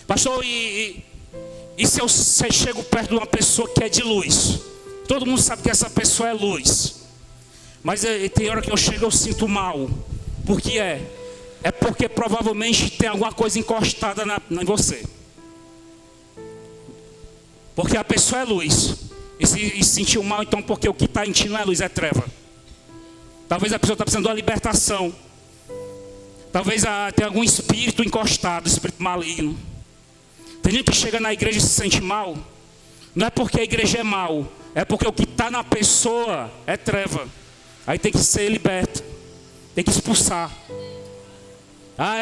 Pastor, e se eu chego perto de uma pessoa que é de luz? Todo mundo sabe que essa pessoa é luz. Mas tem hora que eu chego e eu sinto mal. Por que é? É porque provavelmente tem alguma coisa encostada em você. Porque a pessoa é luz. E se sentiu mal, então porque o que está em ti não é luz, é treva. Talvez a pessoa está precisando de uma libertação. Talvez tenha algum espírito encostado, espírito maligno. Tem gente que chega na igreja e se sente mal. Não é porque a igreja é mal, é porque o que está na pessoa é treva. Aí tem que ser liberto, tem que expulsar.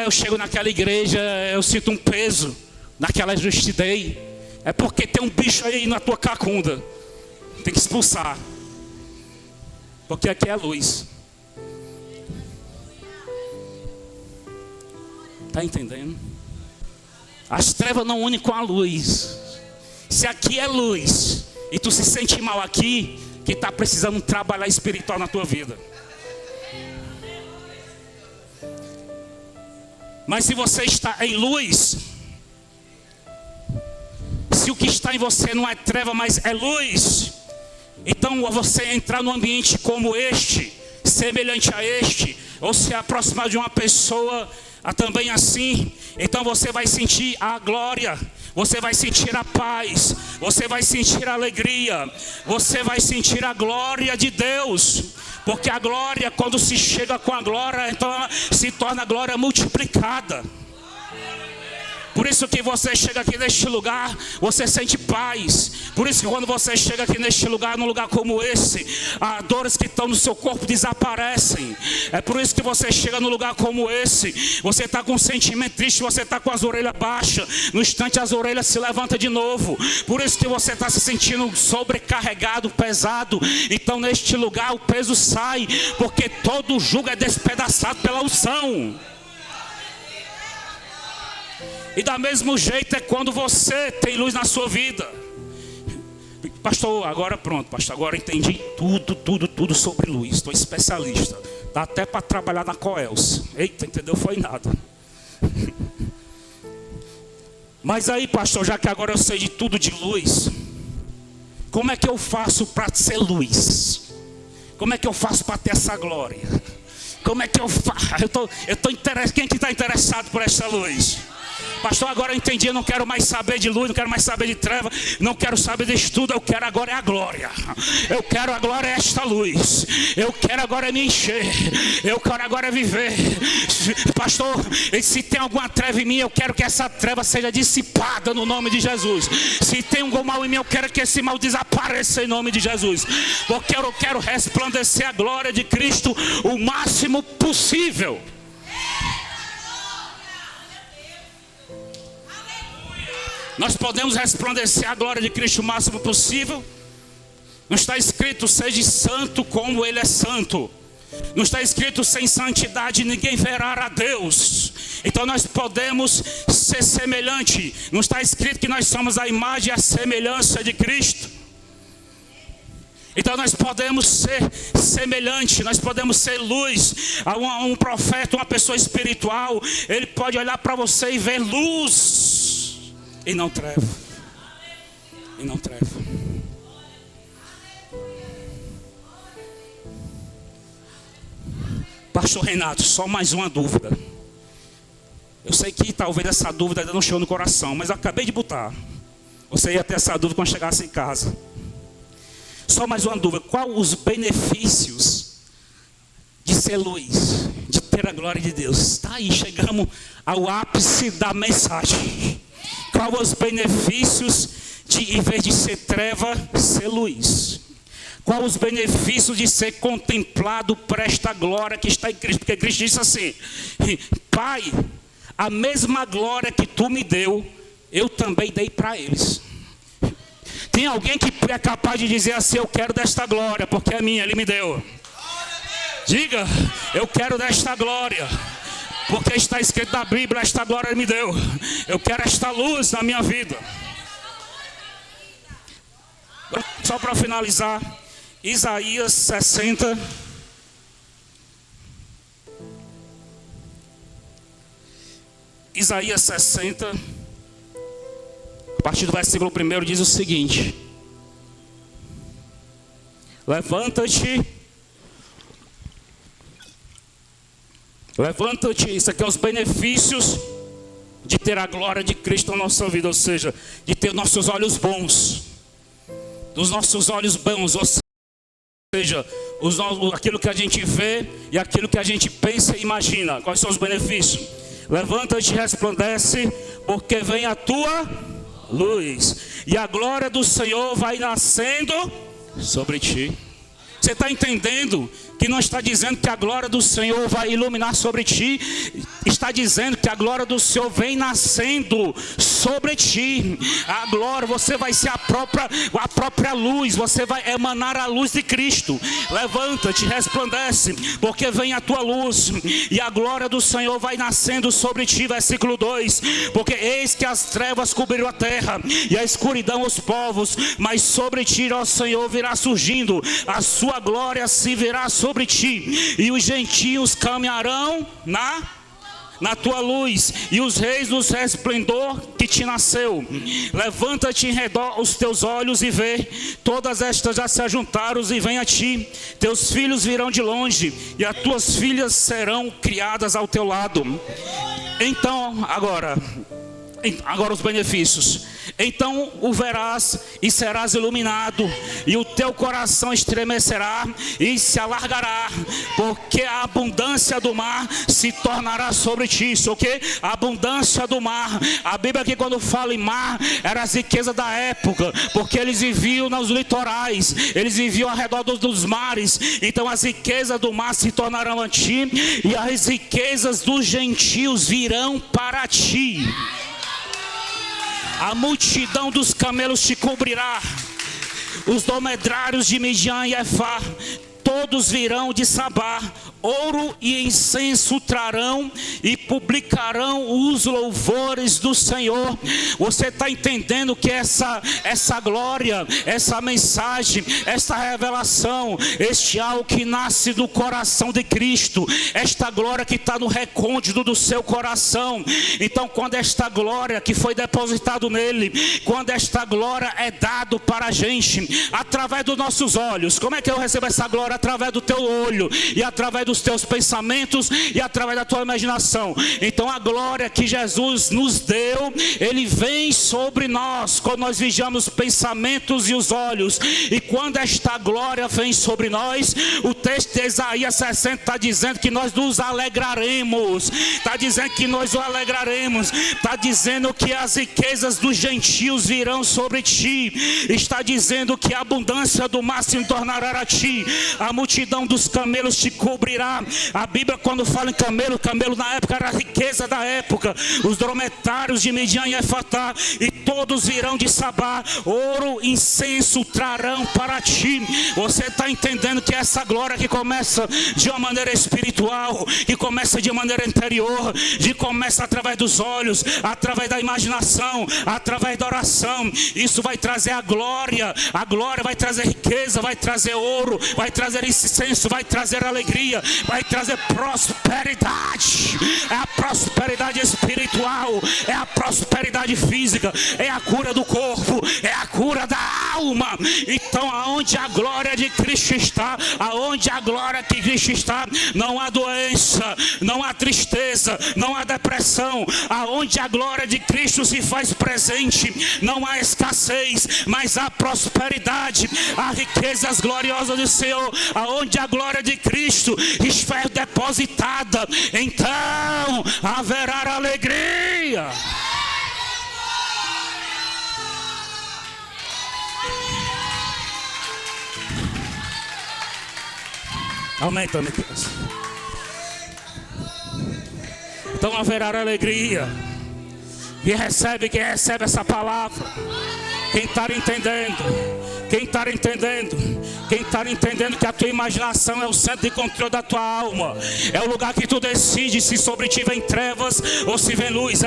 Eu chego naquela igreja, eu sinto um peso, naquela justidei. É porque tem um bicho aí na tua cacunda. Tem que expulsar. Porque aqui é luz. Está entendendo? As trevas não unem com a luz. Se aqui é luz e tu se sente mal aqui, que está precisando trabalhar espiritual na tua vida. Mas se você está em luz, se o que está em você não é treva, mas é luz, então você entrar num ambiente como este, semelhante a este, ou se aproximar de uma pessoa também assim, então você vai sentir a glória, você vai sentir a paz, você vai sentir a alegria, você vai sentir a glória de Deus. Porque a glória, quando se chega com a glória, então ela se torna a glória multiplicada. Por isso que você chega aqui neste lugar, você sente paz. Por isso que quando você chega aqui neste lugar, num lugar como esse, as dores que estão no seu corpo desaparecem. É por isso que você chega num lugar como esse, você está com um sentimento triste, você está com as orelhas baixas. No instante as orelhas se levantam de novo. Por isso que você está se sentindo sobrecarregado, pesado. Então neste lugar o peso sai, porque todo o jugo é despedaçado pela unção. E da mesmo jeito é quando você tem luz na sua vida. Pastor, agora pronto, pastor, agora entendi tudo sobre luz. Estou especialista. Dá até para trabalhar na Coels. Eita, entendeu? Foi nada. Mas aí, pastor, já que agora eu sei de tudo de luz, como é que eu faço para ser luz? Como é que eu faço para ter essa glória? Como é que eu faço? Eu tô interessado. Quem que está interessado por essa luz? Pastor, agora eu entendi, eu não quero mais saber de luz, não quero mais saber de treva, não quero saber de estudo, eu quero agora é a glória. Eu quero agora é esta luz. Eu quero agora é me encher. Eu quero agora é viver. Pastor, se tem alguma treva em mim, eu quero que essa treva seja dissipada no nome de Jesus. Se tem algum mal em mim, eu quero que esse mal desapareça em nome de Jesus. Porque eu quero resplandecer a glória de Cristo o máximo possível. Nós podemos resplandecer a glória de Cristo o máximo possível. Não está escrito, seja santo como Ele é santo. Não está escrito, sem santidade ninguém verá a Deus. Então nós podemos ser semelhante. Não está escrito que nós somos a imagem e a semelhança de Cristo. Então nós podemos ser semelhante, nós podemos ser luz. Um profeta, uma pessoa espiritual, ele pode olhar para você e ver luz. E não treva. E não treva. Pastor Renato, só mais uma dúvida. Eu sei que talvez essa dúvida ainda não chegou no coração, mas eu acabei de botar. Você ia ter essa dúvida quando chegasse em casa. Só mais uma dúvida. Qual os benefícios de ser luz? De ter a glória de Deus? Está aí, chegamos ao ápice da mensagem. Qual os benefícios de, em vez de ser treva, ser luz? Qual os benefícios de ser contemplado por esta glória que está em Cristo? Porque Cristo disse assim: Pai, a mesma glória que tu me deu, eu também dei para eles. Tem alguém que é capaz de dizer assim: eu quero desta glória, porque é minha, Ele me deu. Diga, eu quero desta glória, porque está escrito na Bíblia, esta glória Ele me deu. Eu quero esta luz na minha vida. Só para finalizar, Isaías 60. Isaías 60, a partir do versículo 1 diz o seguinte: Levanta-te, isso aqui é os benefícios de ter a glória de Cristo na nossa vida, ou seja, de ter nossos olhos bons, dos nossos olhos bons, ou seja, aquilo que a gente vê e aquilo que a gente pensa e imagina. Quais são os benefícios? Levanta-te e resplandece, porque vem a tua luz, e a glória do Senhor vai nascendo sobre ti. Você está entendendo que não está dizendo que a glória do Senhor vai iluminar sobre ti, está dizendo que a glória do Senhor vem nascendo sobre ti. A glória, você vai ser a própria luz, você vai emanar a luz de Cristo. Levanta-te, resplandece, porque vem a tua luz, e a glória do Senhor vai nascendo sobre ti. Versículo 2: porque eis que as trevas cobriram a terra, e a escuridão os povos, mas sobre ti, ó Senhor, virá surgindo, a sua glória se verá sobre ti, e os gentios caminharão na tua luz, e os reis no resplendor que te nasceu. Levanta-te em redor os teus olhos e vê, todas estas já se ajuntaram e vêm a ti. Teus filhos virão de longe, e as tuas filhas serão criadas ao teu lado. Então, agora, Agora os benefícios. Então o verás e serás iluminado, e o teu coração estremecerá e se alargará, porque a abundância do mar se tornará sobre ti. Isso, ok? A abundância do mar. A Bíblia aqui, quando fala em mar, era as riquezas da época, porque eles viviam nos litorais, eles viviam ao redor dos mares. Então as riquezas do mar se tornarão a ti, e as riquezas dos gentios virão para ti. A multidão dos camelos te cobrirá, os dromedários de Midian e Efá, todos virão de Sabá, ouro e incenso trarão e publicarão os louvores do Senhor. Você está entendendo que essa glória, essa mensagem, essa revelação, este algo que nasce do coração de Cristo, esta glória que está no recôndito do seu coração. Então, quando esta glória que foi depositado nele, quando esta glória é dado para a gente, através dos nossos olhos. Como é que eu recebo essa glória? Através do teu olho e através dos teus pensamentos e através da tua imaginação. Então a glória que Jesus nos deu, ele vem sobre nós quando nós vigiamos os pensamentos e os olhos. E quando esta glória vem sobre nós, o texto de Isaías 60 está dizendo que nós nos alegraremos, está dizendo que nós nos alegraremos, está dizendo que as riquezas dos gentios virão sobre ti, está dizendo que a abundância do mar se tornará a ti, a multidão dos camelos te cobrirá. A Bíblia, quando fala em camelo, camelo na época era a riqueza da época, os dromedários de Midian e Efatá, e todos virão de Sabá, ouro, incenso trarão para ti. Você está entendendo que essa glória que começa de uma maneira espiritual, que começa de maneira interior, que começa através dos olhos, através da imaginação, através da oração, isso vai trazer a glória vai trazer riqueza, vai trazer ouro, vai trazer incenso, vai trazer alegria, vai trazer prosperidade. É a prosperidade espiritual, é a prosperidade física, é a cura do corpo, é a cura da alma. Então aonde a glória de Cristo está, aonde a glória de Cristo está, não há doença, não há tristeza, não há depressão. Aonde a glória de Cristo se faz presente, não há escassez, mas há prosperidade, há riquezas gloriosas do Senhor. Aonde a glória de Cristo estiver depositada, então haverá alegria. Aumenta, meu Deus. Então haverá alegria. Quem recebe essa palavra, quem está entendendo, quem está entendendo que a tua imaginação é o centro de controle da tua alma, é o lugar que tu decide se sobre ti vem trevas ou se vem luz.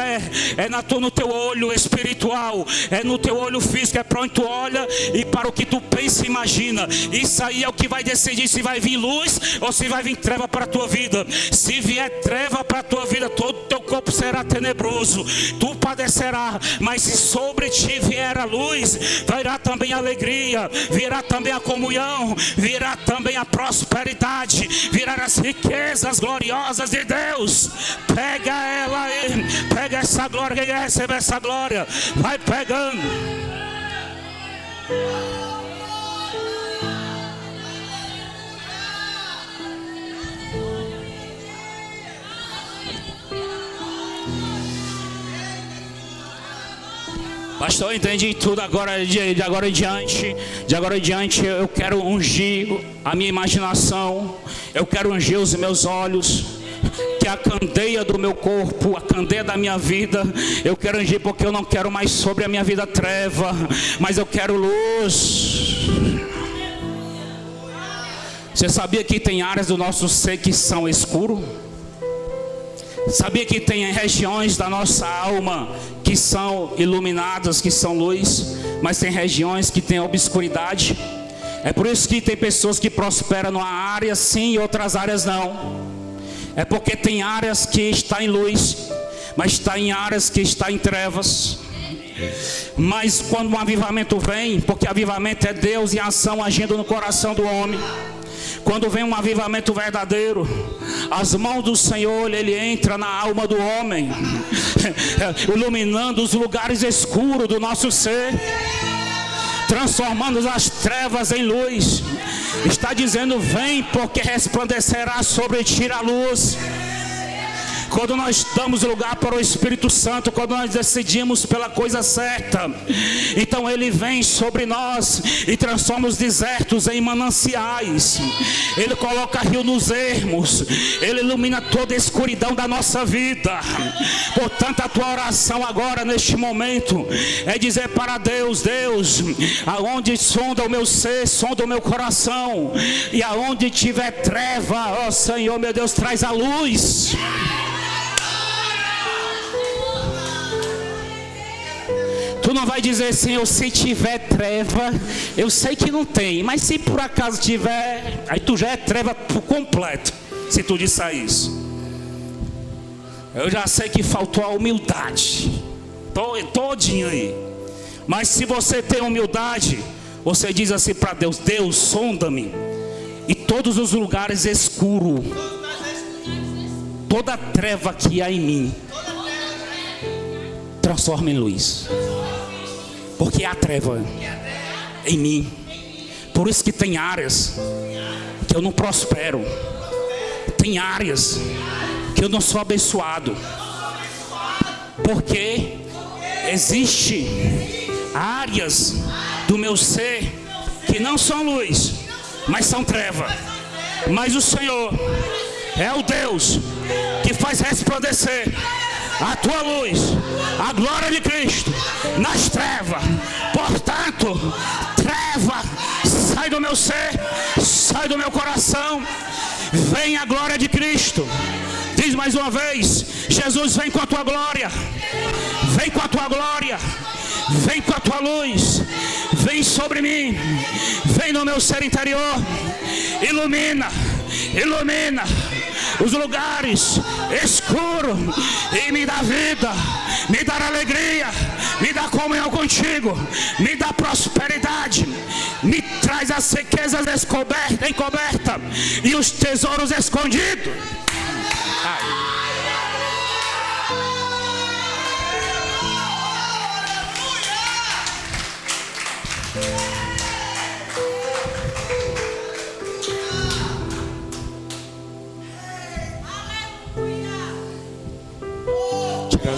No teu olho espiritual, é no teu olho físico, é para onde tu olha e para o que tu pensa e imagina. Isso aí é o que vai decidir se vai vir luz ou se vai vir treva para a tua vida. Se vier treva para a tua vida, todo o teu corpo será tenebroso, tu padecerás, mas se sobre ti vier a luz, virá também a alegria, virá também a comunhão, virá também a prosperidade, virá as riquezas gloriosas de Deus. Pega ela aí, pega essa glória. Quem quer receber essa glória, vai pegando. Pastor, eu entendi tudo. De agora em diante eu quero ungir a minha imaginação, eu quero ungir os meus olhos, que a candeia do meu corpo, a candeia da minha vida, eu quero ungir, porque eu não quero mais sobre a minha vida treva, mas eu quero luz. Você sabia que tem áreas do nosso ser que são escuro? Sabia que tem regiões da nossa alma que são iluminadas, que são luz, mas tem regiões que tem obscuridade? É por isso que tem pessoas que prosperam numa área sim e outras áreas não. É porque tem áreas que está em luz, mas está em áreas que está em trevas. Mas quando um avivamento vem, porque avivamento é Deus em ação agindo no coração do homem. Quando vem um avivamento verdadeiro, as mãos do Senhor, Ele entra na alma do homem. iluminando os lugares escuros do nosso ser, transformando as trevas em luz. Está dizendo: vem, porque resplandecerá sobre ti a luz. Quando nós damos lugar para o Espírito Santo, quando nós decidimos pela coisa certa, então Ele vem sobre nós e transforma os desertos em mananciais. Ele coloca rio nos ermos. Ele ilumina toda a escuridão da nossa vida. Portanto, a tua oração agora, neste momento, é dizer para Deus: Deus, aonde sonda o meu ser, sonda o meu coração, e aonde tiver treva, ó Senhor meu Deus, traz a luz. Tu não vai dizer: Senhor, se tiver treva, eu sei que não tem, mas se por acaso tiver, aí tu já é treva por completo. Se tu disser isso, eu já sei que faltou a humildade todinho aí. Mas se você tem humildade, você diz assim para Deus: Deus, sonda-me e todos os lugares escuros, toda treva que há em mim, transforma em luz. Porque há treva em mim. Por isso que tem áreas que eu não prospero. Tem áreas que eu não sou abençoado. Porque existe áreas do meu ser que não são luz, mas são treva. Mas o Senhor é o Deus que faz resplandecer a tua luz, a glória de Cristo nas trevas. Portanto, treva, sai do meu ser, sai do meu coração. Vem a glória de Cristo. Diz mais uma vez: Jesus, vem com a tua glória. Vem com a tua glória. Vem com a tua luz. Vem sobre mim. Vem no meu ser interior. Ilumina, ilumina os lugares escuros e me dá vida, me dá alegria, me dá comunhão contigo, me dá prosperidade, me traz as riquezas encobertas e os tesouros escondidos.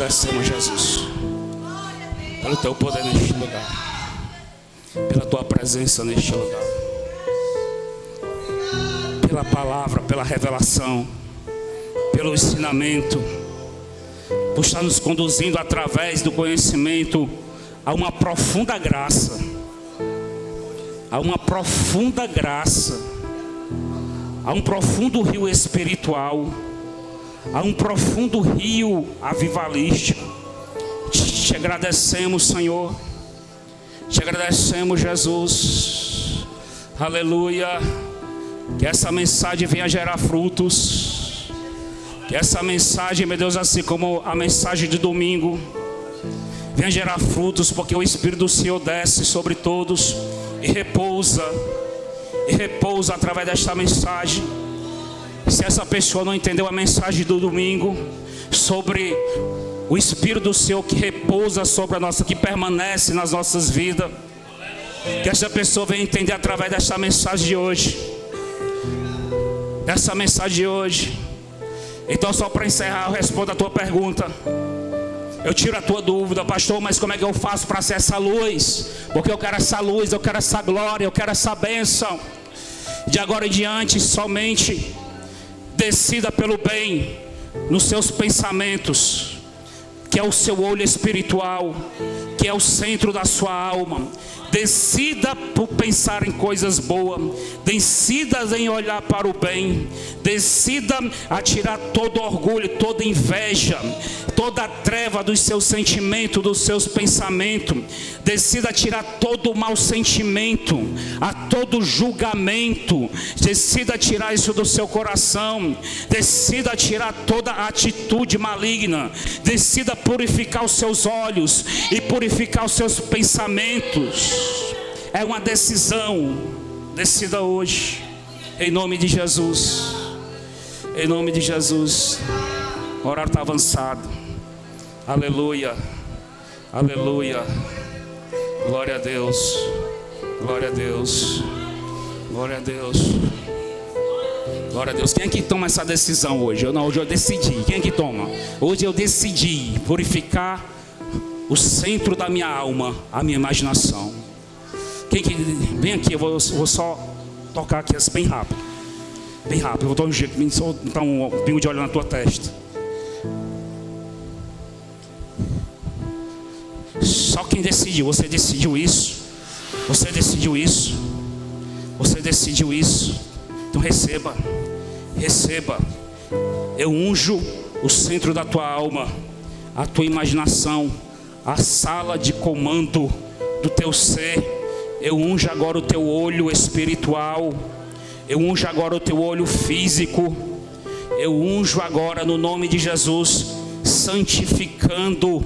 Agradecemos, Jesus, pelo teu poder neste lugar, pela tua presença neste lugar, pela palavra, pela revelação, pelo ensinamento, por estar nos conduzindo através do conhecimento a uma profunda graça, a uma profunda graça, a um profundo rio espiritual, há um profundo rio avivalístico. Te agradecemos, Senhor. Te agradecemos, Jesus. Aleluia. Que essa mensagem venha gerar frutos. Que essa mensagem, meu Deus, assim como a mensagem de domingo, venha gerar frutos, porque o Espírito do Senhor desce sobre todos e repousa através desta mensagem. Se essa pessoa não entendeu a mensagem do domingo sobre o Espírito do Senhor que repousa sobre a nossa, que permanece nas nossas vidas, que essa pessoa venha entender através dessa mensagem de hoje. Dessa mensagem de hoje. Então, só para encerrar, eu respondo a tua pergunta. Eu tiro a tua dúvida: pastor, mas como é que eu faço para ser essa luz? Porque eu quero essa luz, eu quero essa glória, eu quero essa bênção. De agora em diante, somente decida pelo bem nos seus pensamentos, que é o seu olho espiritual, que é o centro da sua alma. Decida por pensar em coisas boas, decida em olhar para o bem, decida a tirar todo orgulho, toda inveja, toda treva dos seus sentimentos, dos seus pensamentos. Decida tirar todo o mau sentimento, a todo julgamento. Decida tirar isso do seu coração. Decida tirar toda atitude maligna. Decida purificar os seus olhos e purificar os seus pensamentos. É uma decisão. Decida hoje, em nome de Jesus. Em nome de Jesus. O horário está avançado. Aleluia. Aleluia. Glória a Deus. Glória a Deus. Glória a Deus. Glória a Deus. Quem é que toma essa decisão hoje? Hoje eu decidi. Quem é que toma? Hoje eu decidi purificar o centro da minha alma, a minha imaginação. Quem que... Vem aqui, eu vou só tocar aqui bem rápido. Bem rápido. Eu vou dar um pingo de óleo na tua testa. Só quem decidiu. Você decidiu isso. Você decidiu isso. Você decidiu isso. Então receba. Receba. Eu unjo o centro da tua alma, a tua imaginação, a sala de comando do teu ser. Eu unjo agora o teu olho espiritual. Eu unjo agora o teu olho físico. Eu unjo agora no nome de Jesus, santificando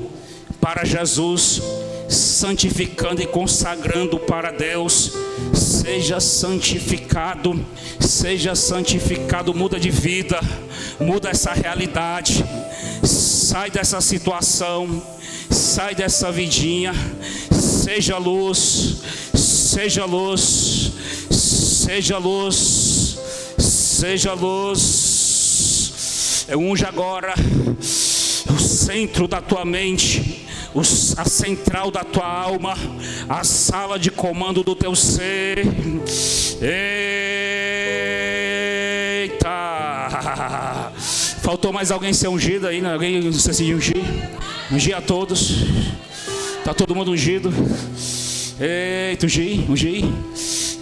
para Jesus, santificando e consagrando para Deus. Seja santificado, seja santificado. Muda de vida, muda essa realidade. Sai dessa situação, sai dessa vidinha. Seja luz, seja luz, seja luz, seja luz. Eu unjo agora o centro da tua mente, a central da tua alma, a sala de comando do teu ser. Eita! Faltou mais alguém ser ungido aí, né? Alguém decidiu ungir? Ungir a todos. Está todo mundo ungido? Eita, ungir.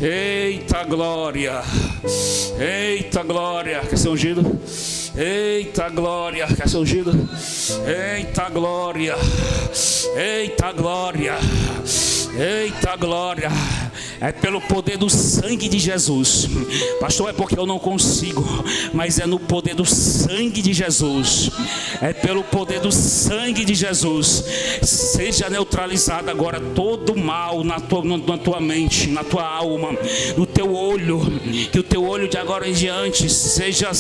Eita glória. Eita glória. Quer ser ungido? Eita glória. Quer ser ungido? Eita glória. Eita glória. Eita glória. É pelo poder do sangue de Jesus. Pastor, é porque eu não consigo, mas é no poder do sangue de Jesus. É pelo poder do sangue de Jesus. Seja neutralizado agora todo mal na tua mente, na tua alma, no teu olho. Que o teu olho de agora em diante seja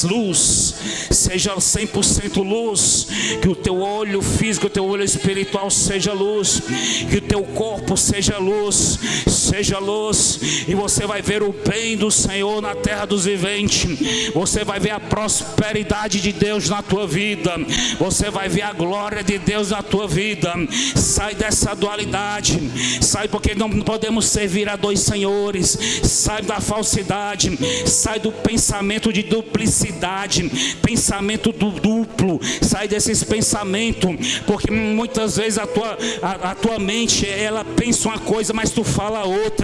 luz, seja 100% luz. Que o teu olho físico, o teu olho espiritual seja luz. Que o teu corpo seja luz, seja luz. E você vai ver o bem do Senhor na terra dos viventes. Você vai ver a prosperidade de Deus na tua vida. Você vai ver a glória de Deus na tua vida. Sai dessa dualidade. Sai, porque não podemos servir a dois senhores. Sai da falsidade. Sai do pensamento de duplicidade, pensamento do duplo. Sai desses pensamentos, porque muitas vezes a tua mente, ela pensa uma coisa, mas tu fala outra.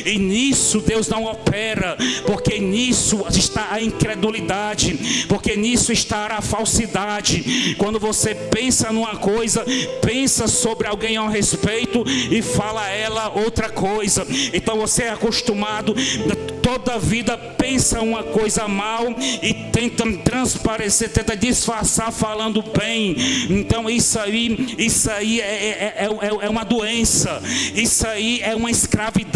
E nisso Deus não opera, porque nisso está a incredulidade, porque nisso está a falsidade. Quando você pensa numa coisa, pensa sobre alguém a respeito e fala a ela outra coisa. Então você é acostumado, toda a vida pensa uma coisa mal e tenta transparecer, tenta disfarçar falando bem. Então isso aí é uma doença. Isso aí é uma escravidão.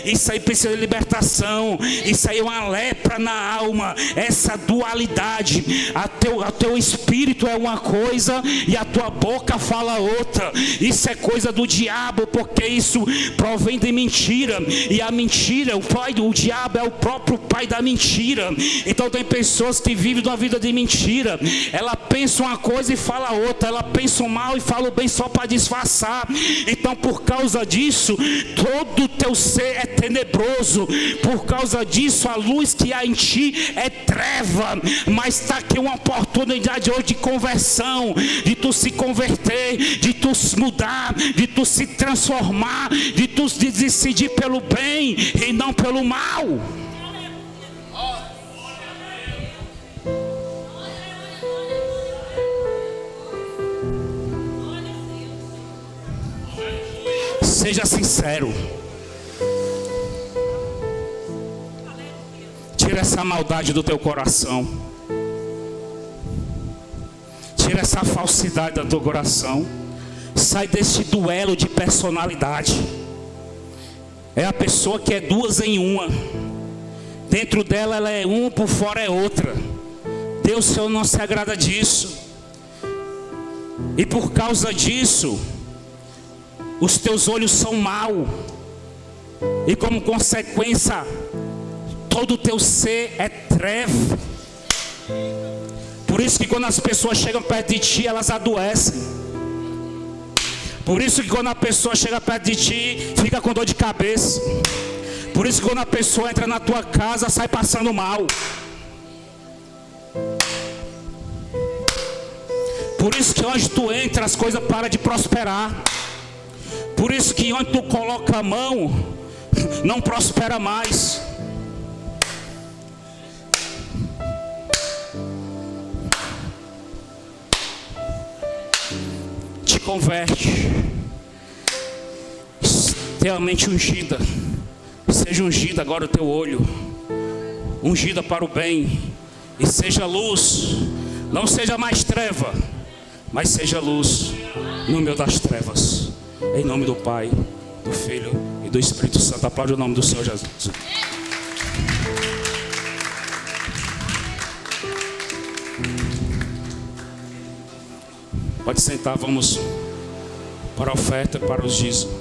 Isso aí precisa de libertação. Isso aí é uma lepra na alma. Essa dualidade. A teu espírito é uma coisa e a tua boca fala outra. Isso é coisa do diabo, porque isso provém de mentira. E a mentira, o diabo é o próprio pai da mentira. Então tem pessoas que vivem uma vida de mentira. Ela pensa uma coisa e fala outra. Ela pensa o mal e fala o bem só para disfarçar. Então por causa disso, todo o teu ser é tenebroso. Por causa disso, a luz que há em ti é treva. Mas está aqui uma oportunidade hoje de conversão, de tu se converter, de tu mudar, de tu se transformar, de tu decidir pelo bem e não pelo mal. Seja sincero. Tira essa maldade do teu coração. Tira essa falsidade do teu coração. Sai desse duelo de personalidade. É a pessoa que é duas em uma. Dentro dela ela é uma, por fora é outra. Deus, Senhor, não se agrada disso. E por causa disso, os teus olhos são maus. E como consequência, todo o teu ser é treva. Por isso que quando as pessoas chegam perto de ti, elas adoecem. Por isso que quando a pessoa chega perto de ti, fica com dor de cabeça. Por isso que quando a pessoa entra na tua casa, sai passando mal. Por isso que onde tu entra, as coisas param de prosperar. Por isso que onde tu coloca a mão, não prospera mais. Te converte. Tenha a mente ungida. Seja ungido agora o teu olho. Ungida para o bem. E seja luz. Não seja mais treva, mas seja luz no meio das trevas. Em nome do Pai, do Filho e do Espírito Santo. Aplaude o nome do Senhor Jesus. Pode sentar, vamos para a oferta, para os dízimos.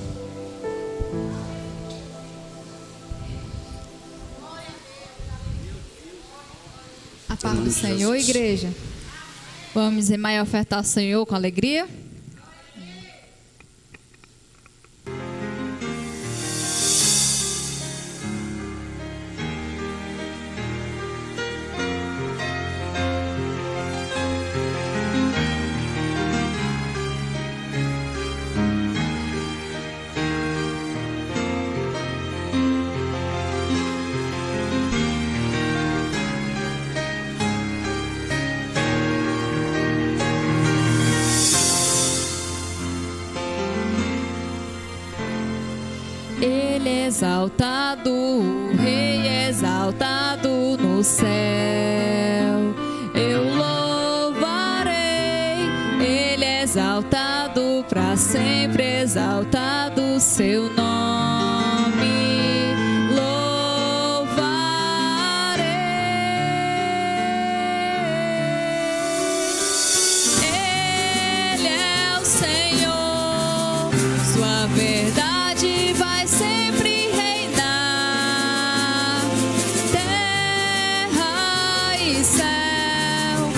A paz do Senhor, igreja. Vamos remar e ofertar ao Senhor com alegria. Ele é exaltado, o Rei é exaltado no céu. Eu louvarei, Ele é exaltado para sempre, exaltado seu nome. Louvarei. Ele é o Senhor, sua verdade vai sempre reinar. Terra e céu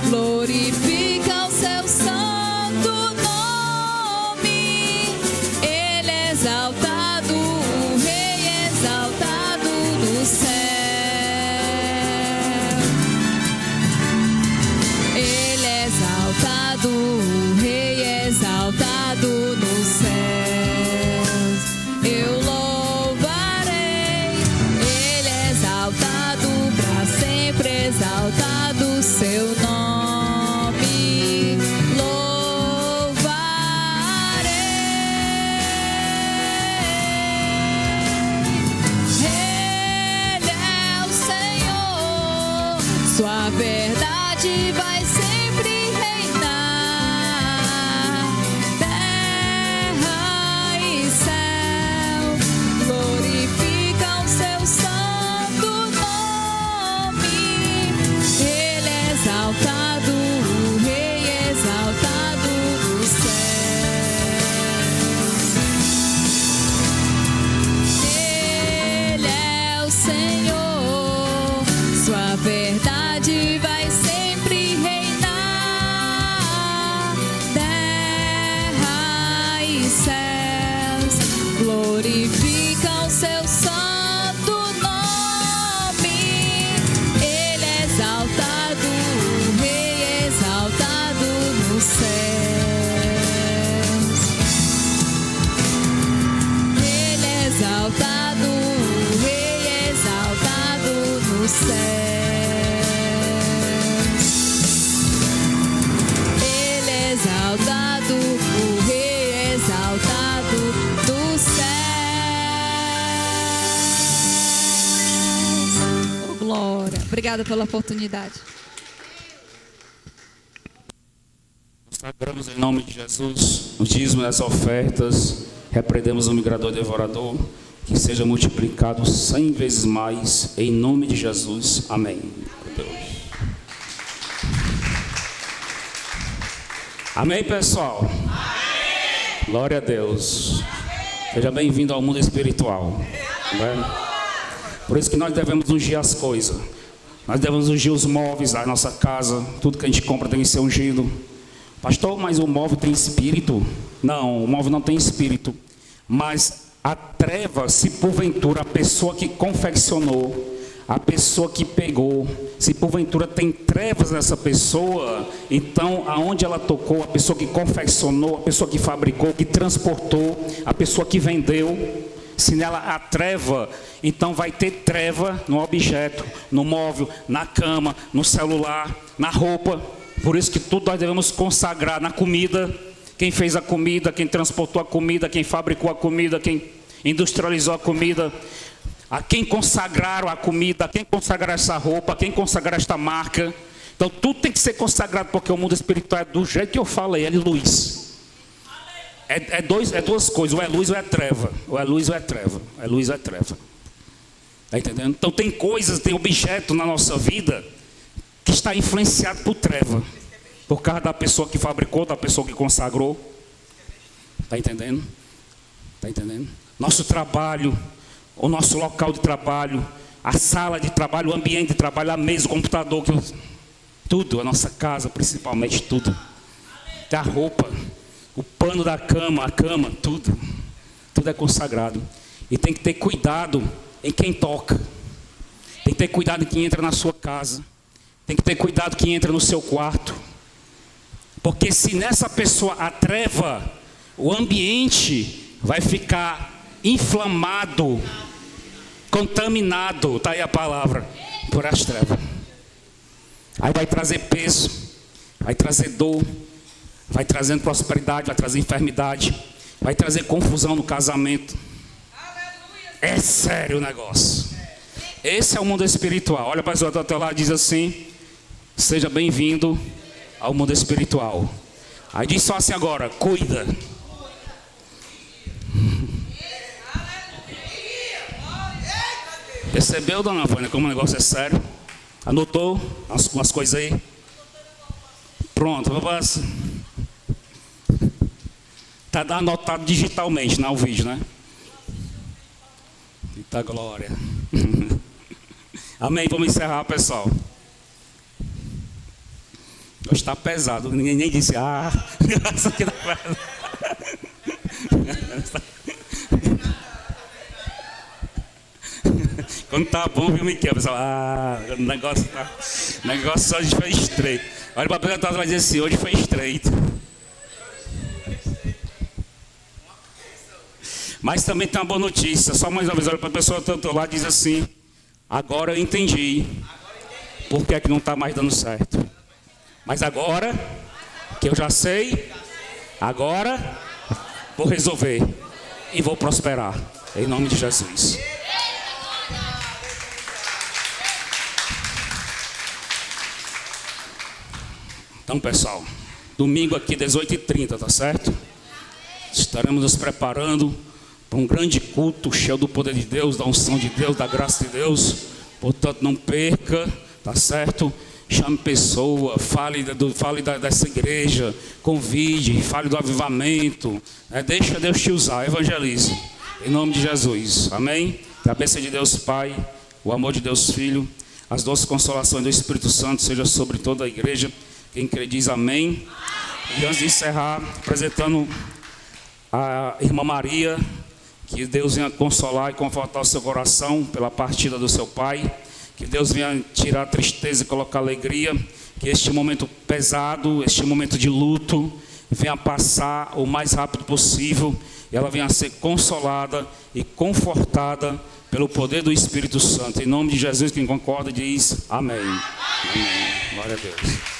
glorificam o seu santo nome. Ele é exaltado, o Rei é exaltado no céu. Ele é exaltado, o Rei é exaltado nos céus. Eu louvarei, Ele é exaltado para sempre, exaltado seu nome. Louvarei. Ele é o Senhor, sua verdade vai sempre reinar. Terra e céu glorificam seu santo nome. Ele é exaltado, o Rei é exaltado nos céus. Ele é o Senhor, sua verdade vai sempre reinar. Terra e céus glorificam seu santo nome. Ele é exaltado, o Rei é exaltado nos céus. Ele é exaltado, o Rei é exaltado nos céus. Ele é exaltado, o Rei é exaltado dos céus. Oh, glória. Obrigada pela oportunidade. Sagramos em nome de Jesus o dízimo e as ofertas. Repreendemos o migrador devorador. Que seja multiplicado 100 vezes mais. Em nome de Jesus. Amém. Amém, pessoal? Amém. Glória a Deus. Seja bem-vindo ao mundo espiritual. Amém? Por isso que nós devemos ungir as coisas. Nós devemos ungir os móveis da nossa casa. Tudo que a gente compra tem que ser ungido. Pastor, mas o móvel tem espírito? Não, o móvel não tem espírito. Mas a treva, se porventura a pessoa que confeccionou, a pessoa que pegou, se porventura tem trevas nessa pessoa, então aonde ela tocou, a pessoa que confeccionou, a pessoa que fabricou, que transportou, a pessoa que vendeu, se nela há treva, então vai ter treva no objeto, no móvel, na cama, no celular, na roupa. Por isso que tudo nós devemos consagrar na comida. Quem fez a comida, quem transportou a comida, quem fabricou a comida, quem industrializou a comida, a quem consagraram a comida, a quem consagraram essa roupa, a quem consagraram esta marca. Então tudo tem que ser consagrado, porque o mundo espiritual é do jeito que eu falei, é luz. É duas coisas, ou é luz ou é treva. Ou é luz ou é treva. É luz ou é treva. Está entendendo? Então tem coisas, tem objeto na nossa vida que está influenciado por treva. Por causa da pessoa que fabricou, da pessoa que consagrou. Está entendendo? Está entendendo? Nosso trabalho, o nosso local de trabalho, a sala de trabalho, o ambiente de trabalho, a mesa, o computador, tudo, a nossa casa principalmente, tudo. Até a roupa, o pano da cama, a cama, tudo é consagrado. E tem que ter cuidado em quem toca. Tem que ter cuidado em quem entra na sua casa. Tem que ter cuidado quem entra no seu quarto. Porque se nessa pessoa há treva, o ambiente vai ficar inflamado, contaminado, está aí a palavra, por as trevas. Aí vai trazer peso, vai trazer dor, vai trazendo prosperidade, vai trazer enfermidade, vai trazer confusão no casamento. É sério o negócio. Esse é o mundo espiritual. Olha para o teu lado e diz assim: seja bem-vindo ao mundo espiritual. Aí diz só assim agora: cuida. Percebeu, dona Vânia, como o negócio é sério? Anotou umas coisas aí? Pronto, vamos. Está anotado digitalmente, não é o vídeo, né? Eita glória. Amém, vamos encerrar, pessoal. Hoje está pesado, ninguém nem disse, isso aqui tá pesado. Quando tá bom, viu, Miquel, pessoal? O negócio hoje foi estreito. Olha para a pessoa vai dizer assim: hoje foi estreito. Mas também tem uma boa notícia. Só mais uma vez, olha para a pessoa do teu lado e diz assim: agora eu entendi por que é que não está mais dando certo. Mas agora que eu já sei, agora vou resolver e vou prosperar. Em nome de Jesus. Então, pessoal, domingo aqui, 18h30, tá certo? Estaremos nos preparando para um grande culto cheio do poder de Deus, da unção de Deus, da graça de Deus. Portanto, não perca, tá certo? Chame pessoa, fale dessa igreja, convide, fale do avivamento. Deixa Deus te usar, evangelize. Em nome de Jesus, amém? Que a bênção de Deus Pai, o amor de Deus Filho, as doces consolações do Espírito Santo seja sobre toda a igreja. Quem crê diz amém. E antes de encerrar, apresentando a irmã Maria, que Deus venha consolar e confortar o seu coração pela partida do seu pai. Que Deus venha tirar a tristeza e colocar alegria. Que este momento pesado, este momento de luto, venha passar o mais rápido possível. E ela venha ser consolada e confortada pelo poder do Espírito Santo. Em nome de Jesus, quem concorda diz amém. Amém. Glória a Deus.